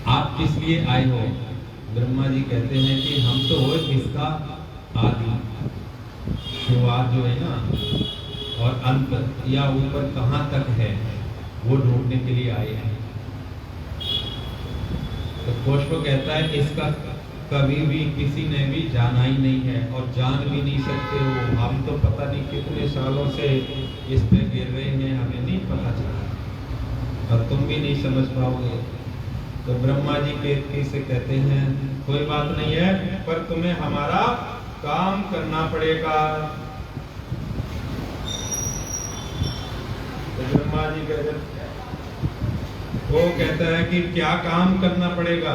आप किस लिए आए हो। ब्रह्मा जी कहते हैं कि हम तो हो इसका आदि, शुरुआत जो है ना और अंत या ऊपर कहां तक है वो ढूंढने के लिए आए हैं। तो पुष्प कहता है इसका कभी भी किसी ने भी जाना ही नहीं है और जान भी नहीं सकते हो। हम तो पता नहीं कितने सालों से इस पे गिर रहे हैं, हमें नहीं पता चला और तुम भी नहीं समझ पाओगे। तो ब्रह्मा जी केतकी से कहते हैं कोई बात नहीं है, पर तुम्हें हमारा काम करना पड़ेगा। तो ब्रह्मा जी कहते, वो कहता है कि क्या काम करना पड़ेगा।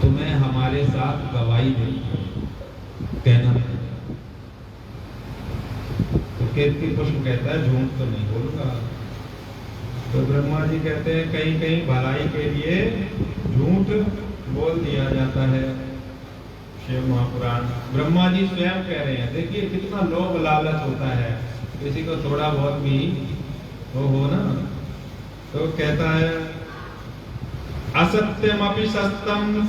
तुम्हें हमारे साथ गवाही कहना पड़ेगा। तो केतकी पुष्प कहता है झूठ तो नहीं बोलूंगा। तो ब्रह्मा जी कहते हैं कहीं कहीं भलाई के लिए झूठ बोल दिया जाता है। शिव महापुराण ब्रह्मा जी स्वयं कह रहे हैं। देखिए कितना लोभ लालच होता है, किसी को थोड़ा बहुत भी वो हो ना, तो कहता है असत्यमपि सत्यम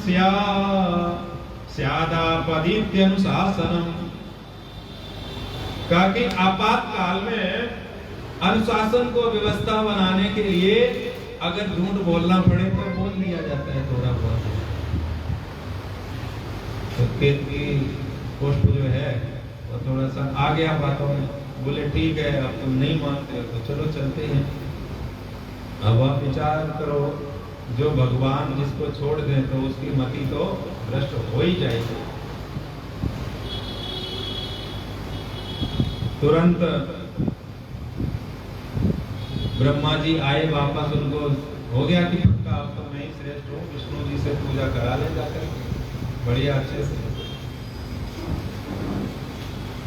स्यादापदित्यनुशासनम। कहा कि आपातकाल में अनुशासन को व्यवस्था बनाने के लिए अगर झूठ बोलना पड़े तो बोल दिया जाता है थोड़ा बहुत। तो केतकी पुष्प जो है वो थोड़ा सा आ गया बातों में, बोले ठीक है अब तुम नहीं मानते हो तो चलो चलते हैं। अब आप विचार करो, जो भगवान जिसको छोड़ दें तो उसकी मति तो भ्रष्ट हो ही जाएगी। तुरंत ब्रह्मा जी आए वापस, उनको हो गया कि पक्का अब तो मैं ही श्रेष्ठ हूँ, विष्णु जी से पूजा करा ले जाकर बढ़िया अच्छे से।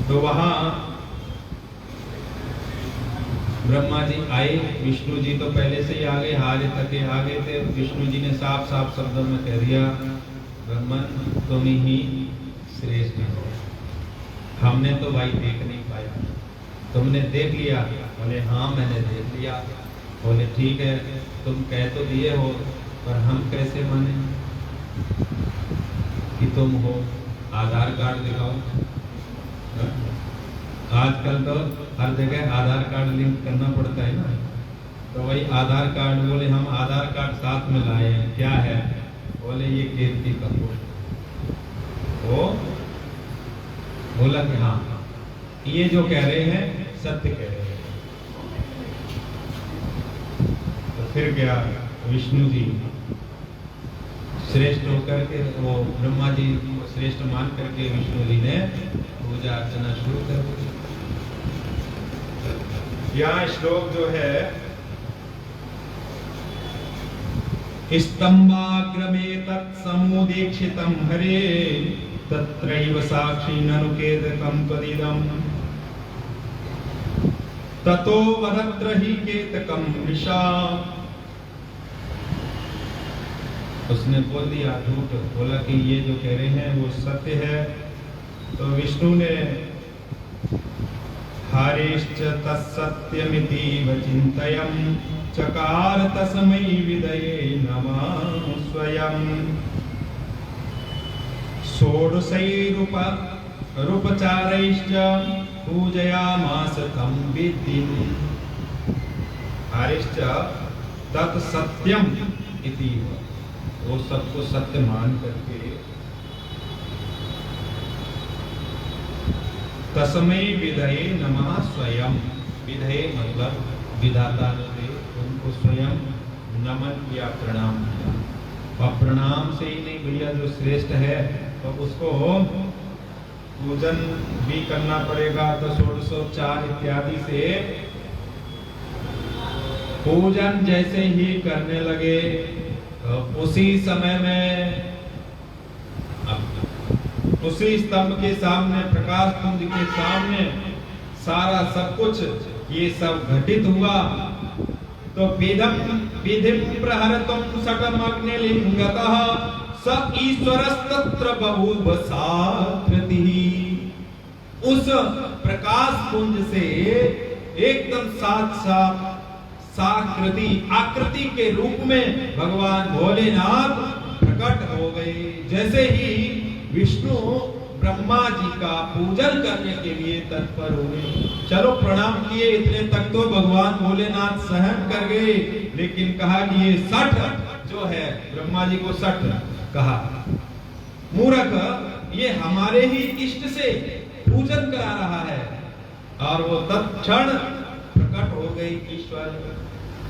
तो वहां ब्रह्मा जी आए, विष्णु जी तो पहले से ही आगे हारे थके आ गए थे। विष्णु जी ने साफ साफ शब्दों में कह दिया ब्रह्मन तुम ही श्रेष्ठ हो, हमने तो भाई देख नहीं पाया, तुमने देख लिया। बोले हाँ मैंने देख लिया। बोले ठीक है, तुम कह तो दिए हो, पर हम कैसे माने कि तुम हो? आधार कार्ड दिखाओ। हाँ? आजकल तो हर जगह आधार कार्ड लिंक करना पड़ता है ना, तो वही आधार कार्ड। बोले हम आधार कार्ड साथ में लाए हैं, क्या है? बोले ये कीर्ति कपूर। वो बोला कि हाँ, ये जो कह रहे हैं सत्य कह रहे हैं। तो फिर क्या, विष्णु जी श्रेष्ठ होकर के, वो ब्रह्मा जी को श्रेष्ठ मान करके विष्णु जी ने पूजा अर्चना शुरू कर दी। यहाँ श्लोक जो है, स्तंभाग्रमे तत्समुदीक्षितं हरे तत्रैव साक्षी ननुकेतकं त्वदिदं ततो वदत्र हि केतकं वृषा। उसने बोल दिया झूठ, बोला कि ये जो कह रहे हैं वो सत्य है। तो विष्णु ने हरिश्च तत्सत्यमिति वचिन्तयं चकार तस्मै विदये नमः स्वयं षोडशैरुपचारैश्च पूजयामास तं विधिं। हरिश्च तत्सत्यम इति, वो सबको सत्य मान करके तस्मै विदये नमः स्वयं। विदये मतलब विधाता ने उनको स्वयं नमन किया, प्रणाम किया। और प्रणाम से ही नहीं भैया, जो श्रेष्ठ है तो उसको पूजन भी करना पड़ेगा। तो षोडशोपचार इत्यादि से पूजन जैसे ही करने लगे तो उसी समय में उसी स्तंभ के सामने, प्रकाश कुंज के सामने सारा सब कुछ ये सब घटित हुआ। तो विधिं प्रहर्तुं सकमग्निलिंगतः स ईश्वरस्तत्र बभूव साकृतिः। उस प्रकाश कुंज से एकदम साक्षात साकृति, आकृति के रूप में भगवान भोलेनाथ प्रकट हो गए। जैसे ही विष्णु ब्रह्मा जी का पूजन करने के लिए तत्पर हो गए। चलो प्रणाम किए, इतने तक तो भगवान भोलेनाथ सहन कर गए, लेकिन कहा कि ये 60 जो है, ब्रह्मा जी को 60 कहा, मूर्ख, ये हमारे ही इष्ट से पूजन करा रहा है। और वो तत्क्षण प्रकट हो गई ईश्वर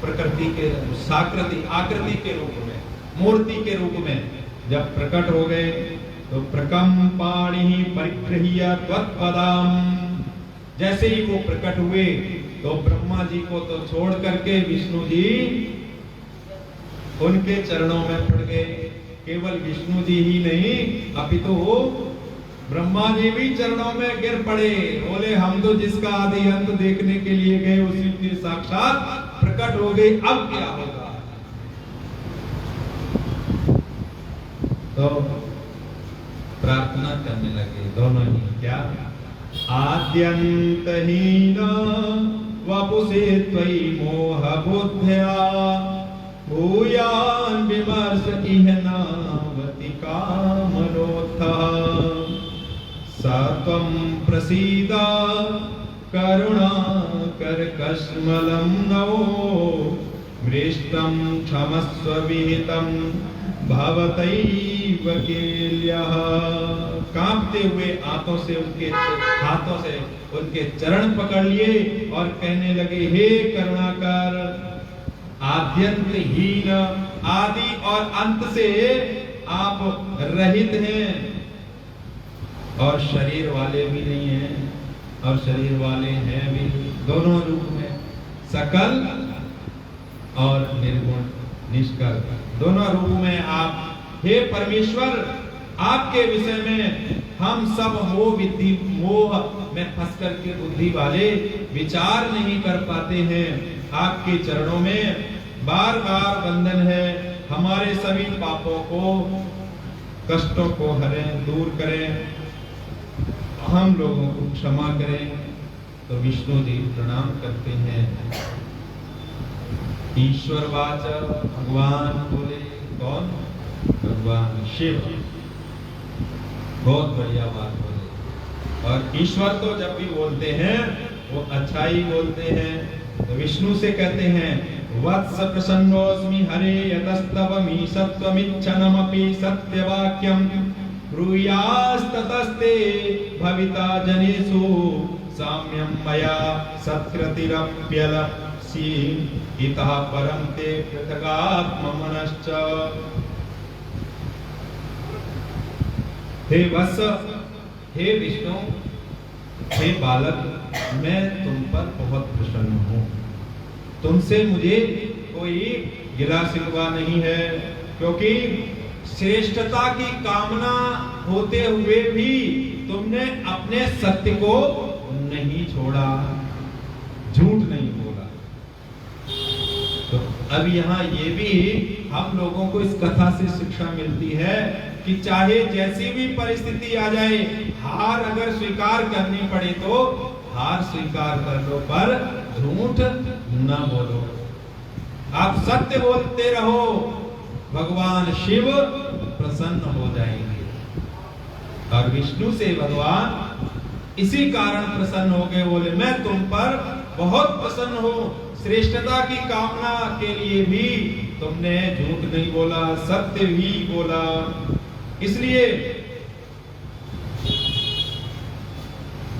प्रकृति के साकृति, आकृति के रूप में, मूर्ति के रूप में जब प्रकट हो गए तो प्रकंपाणि परिगृह्य त्वत्पदाम। जैसे ही वो प्रकट हुए तो ब्रह्मा जी को तो छोड़ करके विष्णु जी उनके चरणों में पड़ गए। केवल विष्णु जी ही नहीं, अपितु ब्रह्मा जी भी चरणों में गिर पड़े। बोले हम तो जिसका आदि अंत देखने के लिए गए उसी की साक्षात प्रकट हो गई, अब क्या होगा। तो प्रार्थना करने लगे दोनों ही, क्या? आद्यन्तहीन वपुषे त्वयि मोह बुद्ध्या भूयान् विमर्श इह नावति कामनोऽर्थः स त्वं प्रसीद करुणाकर कश्मलं नो मृष्टं क्षमस्व विहितं भवतैव केल्यः। कांपते हुए हाथों से उनके चरण पकड़ लिए और कहने लगे, हे करुणाकर, आद्यंतहीन, आदि और अंत से आप रहित हैं और शरीर वाले भी नहीं हैं और शरीर वाले हैं भी, दोनों रूप में, सकल और निर्गुण निष्कल, दोनों रूप में आप। हे परमेश्वर, आपके विषय में हम सब मोह में फंस करके बुद्धि वाले विचार नहीं कर पाते हैं। आपके चरणों में बार बार वंदन है, हमारे सभी पापों को, कष्टों को हरें, दूर करें, हम लोगों को क्षमा करें। तो विष्णु जी प्रणाम करते हैं। ईश्वरवाच भगवान बोले, कौन? भगवान शिव। बहुत बढ़िया बात बोले। और ईश्वर तो जब भी बोलते हैं वो अच्छा ही बोलते हैं। तो विष्णु से कहते हैं वत्स प्रसन्नोस्मि हरे यतस्तवमि सत्वमिच्छनमपि सत्यवाक्यम ब्रूयास्ततस्ते भविता जनेषु साम्यं मया सत्कृतिरप्यलप्सि इतः परं ते पृथगात्ममनश्च। हे वत्स, हे विष्णु, हे बालक, मैं तुम पर बहुत प्रसन्न हूँ। तुमसे मुझे कोई गिला शिकवा नहीं है, क्योंकि श्रेष्ठता की कामना होते हुए भी तुमने अपने सत्य को नहीं छोड़ा, झूठ नहीं बोला। तो अब यहाँ ये भी हम लोगों को इस कथा से शिक्षा मिलती है कि चाहे जैसी भी परिस्थिति आ जाए, हार अगर स्वीकार करनी पड़े तो हार स्वीकार कर लो, पर झूठ न बोलो। आप सत्य बोलते रहो, भगवान शिव प्रसन्न हो जाएंगे। और विष्णु से भगवान इसी कारण प्रसन्न हो गए, बोले मैं तुम पर बहुत प्रसन्न हूँ। श्रेष्ठता की कामना के लिए भी तुमने झूठ नहीं बोला, सत्य ही बोला। इसलिए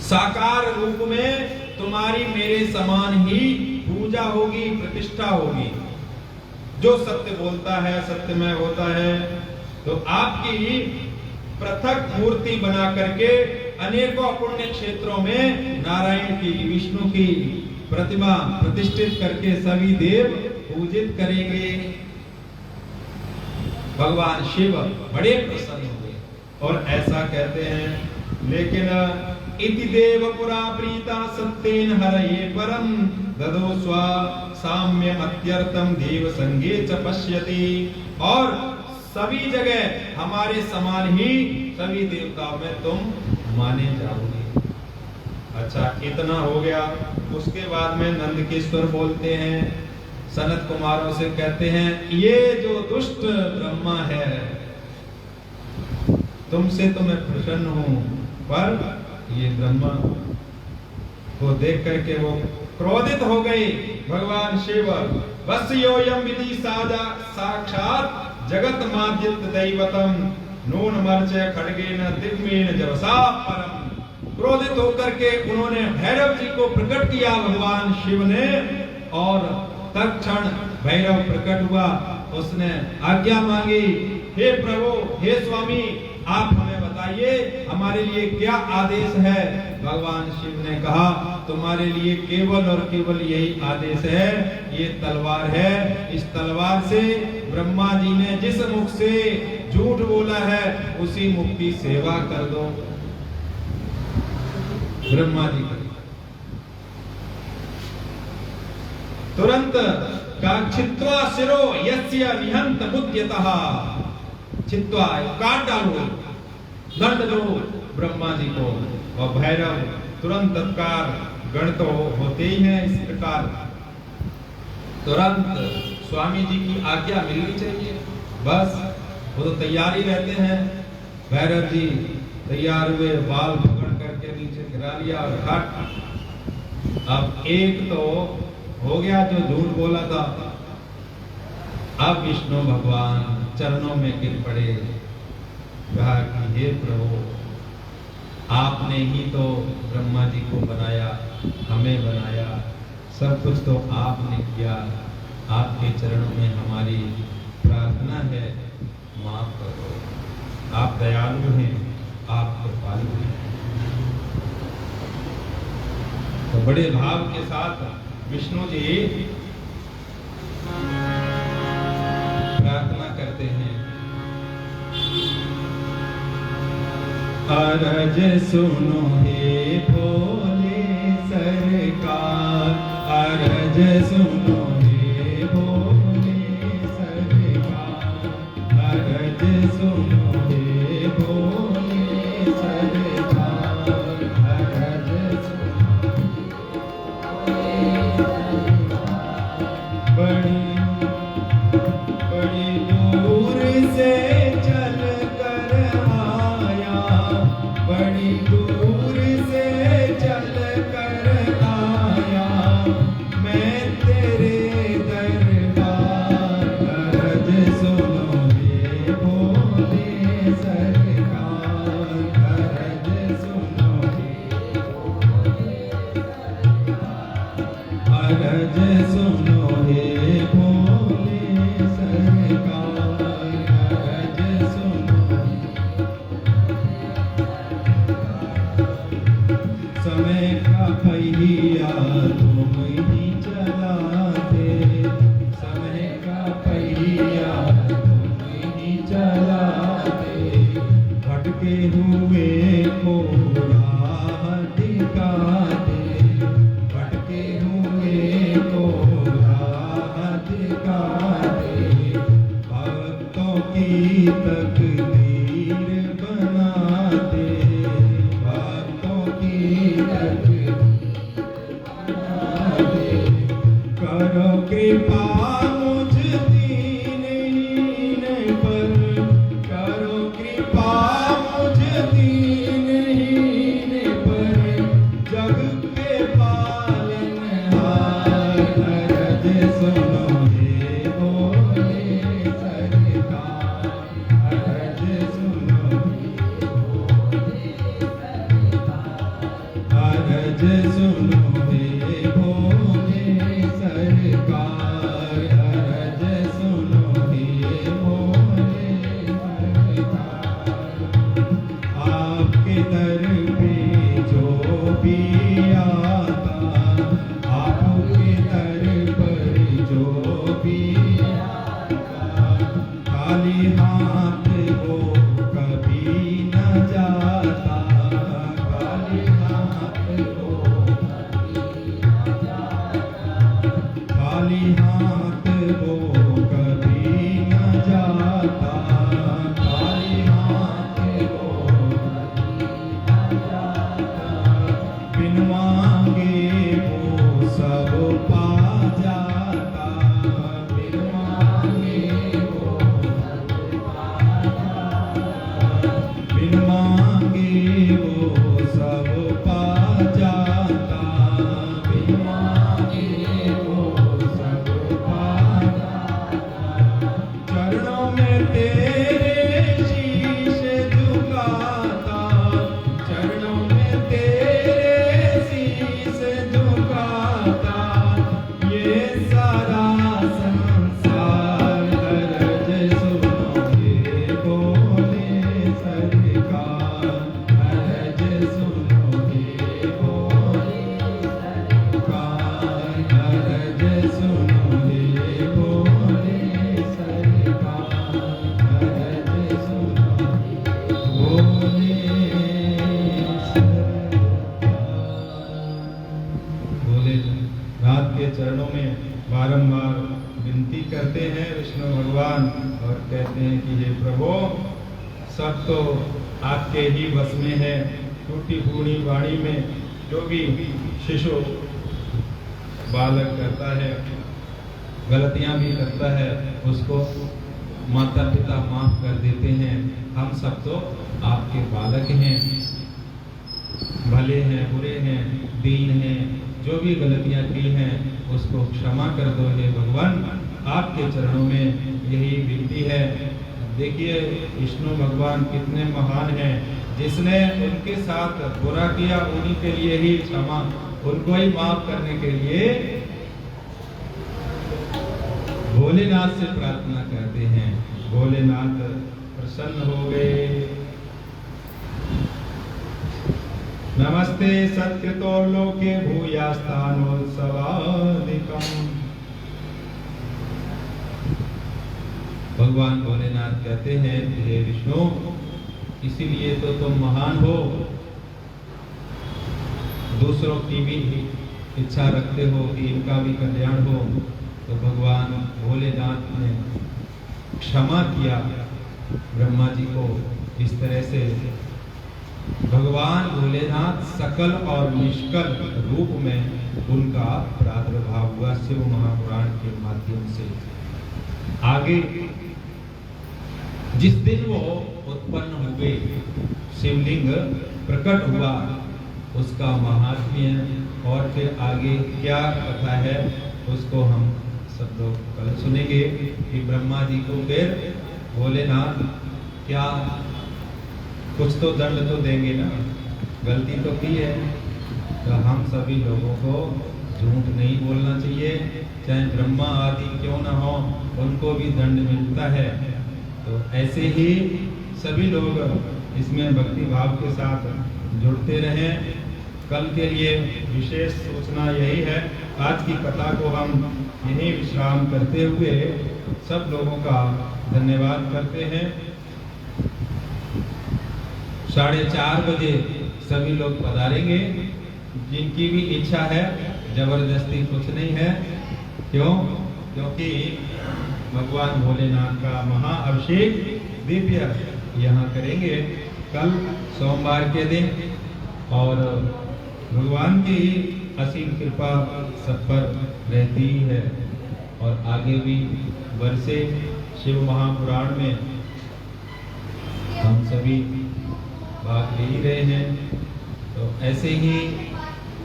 साकार रूप में तुम्हारी मेरे समान ही पूजा होगी, प्रतिष्ठा होगी। जो सत्य बोलता है सत्यमय होता है। तो आपकी पृथक मूर्ति बना करके अनेकों पुण्य क्षेत्रों में नारायण की, विष्णु की प्रतिमा प्रतिष्ठित करके सभी देव पूजित करेंगे। भगवान शिव बड़े प्रसन्न हुए और ऐसा कहते हैं, लेकिन इति देव पुरा प्रीता सत्येन हरये परम ददो स्वा साम्यम अत्यर्थम देव संगे च पश्यति। और सभी जगह हमारे समान ही सभी देवताओं में तुम माने जाओगे। अच्छा, इतना हो गया। उसके बाद में नंदकिशोर बोलते हैं, सनत कुमारों से कहते हैं, ये जो दुष्ट ब्रह्मा है, तुमसे तो मैं प्रसन्न हूं, पर ये ब्रह्मा को देख करके वो क्रोधित हो गए। भगवान शिव वस्योयम विधि साजा साक्षात जगत माद्यत दैवतम नून मर्च खड़गेन दिग्मेन जवसा परम। क्रोधित होकर के उन्होंने भैरव जी को प्रकट किया भगवान शिव ने, और तत्क्षण भैरव प्रकट हुआ। उसने आज्ञा मांगी, हे प्रभु, हे स्वामी, आप हमें बताइए हमारे लिए क्या आदेश है। भगवान शिव ने कहा, तुम्हारे लिए केवल और केवल यही आदेश है, ये तलवार है। इस तलवार से ब्रह्मा जी ने जिस मुख से झूठ बोला है उसी मुख की सेवा कर दो। ब्रह्मा जी का तुरंत छित्वा शिरो यस्य निहंत मुद्यतः, छित्वा काट डालो, दंड दो ब्रह्मा जी को। और भैरव तुरंत तत्कार, गण तो होते ही हैं इस प्रकार, तुरंत स्वामी जी की आज्ञा मिलनी चाहिए, बस वो तो तैयार ही रहते हैं। भैरव जी तैयार हुए, बाल पकड़ करके नीचे गिरा लिया और हट। अब एक तो हो गया जो झूठ बोला था। अब विष्णु भगवान चरणों में गिर पड़े, कहा कि हे प्रभु, आपने ही तो ब्रह्मा जी को बनाया, हमें बनाया, सब कुछ तो आपने किया। आपके चरणों में हमारी प्रार्थना है, माफ करो। आप दयालु हैं, आप कृपालु हैं। तो बड़े भाव के साथ विष्णु जी प्रार्थना करते हैं, अरज सुनो हे भोले सरकार, अरज सुनो हे भोले सरकार, अरज सुनो हे भोले सरकार, अरज सुनो हे भोले सरकार। बड़ी बड़ी दूर से चल कर आया मैं तेरे दरबार। अर्ज सुनो हे भोले सरकार, अर्ज सुनो अर्ज सुनो हे भोले सरकार, अर्ज सुनो। समय का पहिया तुम ही चलाते, समय का पहिया तुम ही चलाते, भटके हुए को राह दिखाते, भटके हुए को राह दिखाते, भक्तों की तकदीर बनाते, भक्तों की तकदीर बनाते। करो कृपा मुझ दीनहीन पर, करो कृपा मुझ दीनहीन पर, जग के पालनहार। अर्ज सुनो हे भोले सरकार, अर्ज सुनो अर्ज सुनो हे भोले सरकार, अर्ज सुनो हे भोले सरकार। आपके दर पे जो भी आता, आपके दर पर जो भी आता, खाली हाथ वो कभी न जाता, खाली हाथ वो खाली हाथ वो कभी न जाता, खाली हाथ वो बिन मांगे वो सब पा जाता, बिन मांगे वो बिन मांगे वो सब पा जाता, बिन मांगे वो सब पा जाता। चरणों में तेरे शीश झुकाता, चरणों में तेरे शीश झुकाता, ये सारा संसार। अर्ज सुनो हे भोले सरकार, अर्ज सुनो हे भोले सरकार, अर्ज सुनो हे भोले सरकार, अर्ज सुनो भोले भोलेनाथ के चरणों में बारंबार विनती करते हैं विष्णु भगवान और कहते हैं कि हे प्रभु, सब तो आपके ही वश में है। टूटी फूटी वाणी में जो भी शिशु बालक करता है, गलतियां भी करता है, उसको माता पिता माफ कर देते हैं। हम सब तो आपके बालक हैं, भले हैं, बुरे हैं, दीन हैं, जो भी गलतियां की हैं उसको क्षमा कर दो हे भगवान। आपके चरणों में यही विनती है। देखिए विष्णु भगवान कितने महान हैं, जिसने उनके साथ बुरा किया उन्हीं के लिए ही क्षमा, उनको ही माफ करने के लिए भोलेनाथ से प्रार्थना करते हैं। भोलेनाथ प्रसन्न हो गए। नमस्ते सत्यतो लोके भूयास्थानोत्सवादिकम्। भगवान भोलेनाथ कहते हैं हे विष्णु, इसीलिए तो तुम महान हो, दूसरों की भी इच्छा रखते हो कि इनका भी कल्याण हो। तो भगवान भोलेनाथ ने क्षमा किया ब्रह्मा जी को। इस तरह से भगवान भोलेनाथ सकल और निष्कल रूप में उनका प्रादुर्भाव हुआ शिव महापुराण के माध्यम से। आगे जिस दिन वो उत्पन्न हुए, शिवलिंग प्रकट हुआ, उसका महात्म्य और फिर आगे क्या कथा है उसको हम सब लोग कल सुनेंगे कि ब्रह्मा जी को फिर भोलेनाथ क्या कुछ तो दंड तो देंगे ना, गलती तो की है। तो हम सभी लोगों को झूठ नहीं बोलना चाहिए, चाहे ब्रह्मा आदि क्यों ना हो, उनको भी दंड मिलता है। तो ऐसे ही सभी लोग इसमें भक्ति भाव के साथ जुड़ते रहें। कल के लिए विशेष सूचना यही है, आज की कथा को हम यहीं विश्राम करते हुए सब लोगों का धन्यवाद करते हैं। 4:30 बजे सभी लोग पधारेंगे, जिनकी भी इच्छा है, जबरदस्ती कुछ नहीं है। क्यों? क्योंकि भगवान भोलेनाथ का महाअभिषेक दिव्य यहाँ करेंगे कल सोमवार के दिन, और भगवान की असीम कृपा सब पर रहती ही है। और आगे भी वर्षे शिव महापुराण में हम सभी भाग ले ही रहे हैं, तो ऐसे ही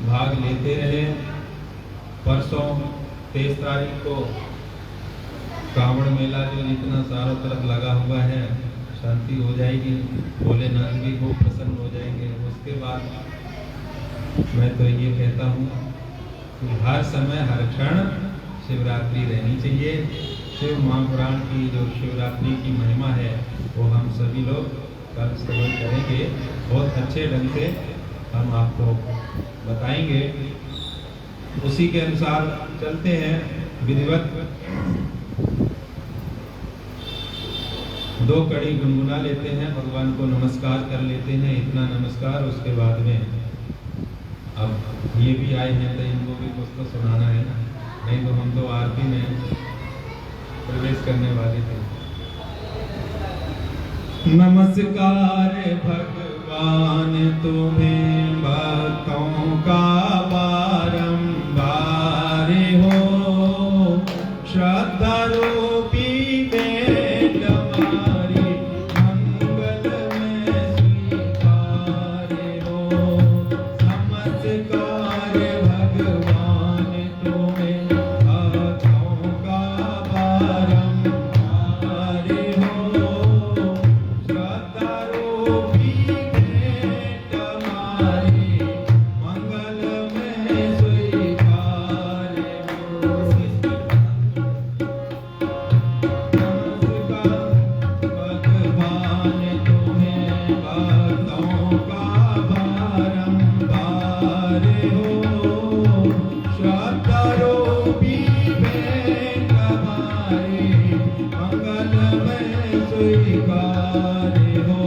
भाग लेते रहे। परसों 23 तारीख को कांवड़ मेला जो इतना चारों तरफ लगा हुआ है, शांति हो जाएगी, भोलेनाथ भी खूब प्रसन्न हो जाएंगे। उसके बाद मैं तो ये कहता हूँ कि हर समय हर क्षण शिवरात्रि रहनी चाहिए। शिव महापुराण की जो शिवरात्रि की महिमा है वो हम सभी लोग कल श्रवण करेंगे, बहुत अच्छे ढंग से हम आपको बताएंगे। उसी के अनुसार चलते हैं विधिवत। 2 कड़ी गुनगुना लेते हैं, भगवान को नमस्कार कर लेते हैं, इतना नमस्कार। उसके बाद में अब ये भी आए हैं तो इनको भी कुछ तो सुनाना है ना, नहीं तो हम तो आरती में प्रवेश करने वाले थे। नमस्कार भगवान तुम्हें भक्तों का बारंबार हो, श्रद्धा रूपी भेंट हमारी मंगल में स्वीकार हो। नमस्कार भगवान तुम्हें भक्तों का बारंबार हो, श्रद्धा रूपी भेंट हमारी मंगल में स्वीकार हो। भगवान तुम्हें भक्तों का बारंबार हो, श्रद्धा रूपी भेंट हमारी मंगल में स्वीकार हो।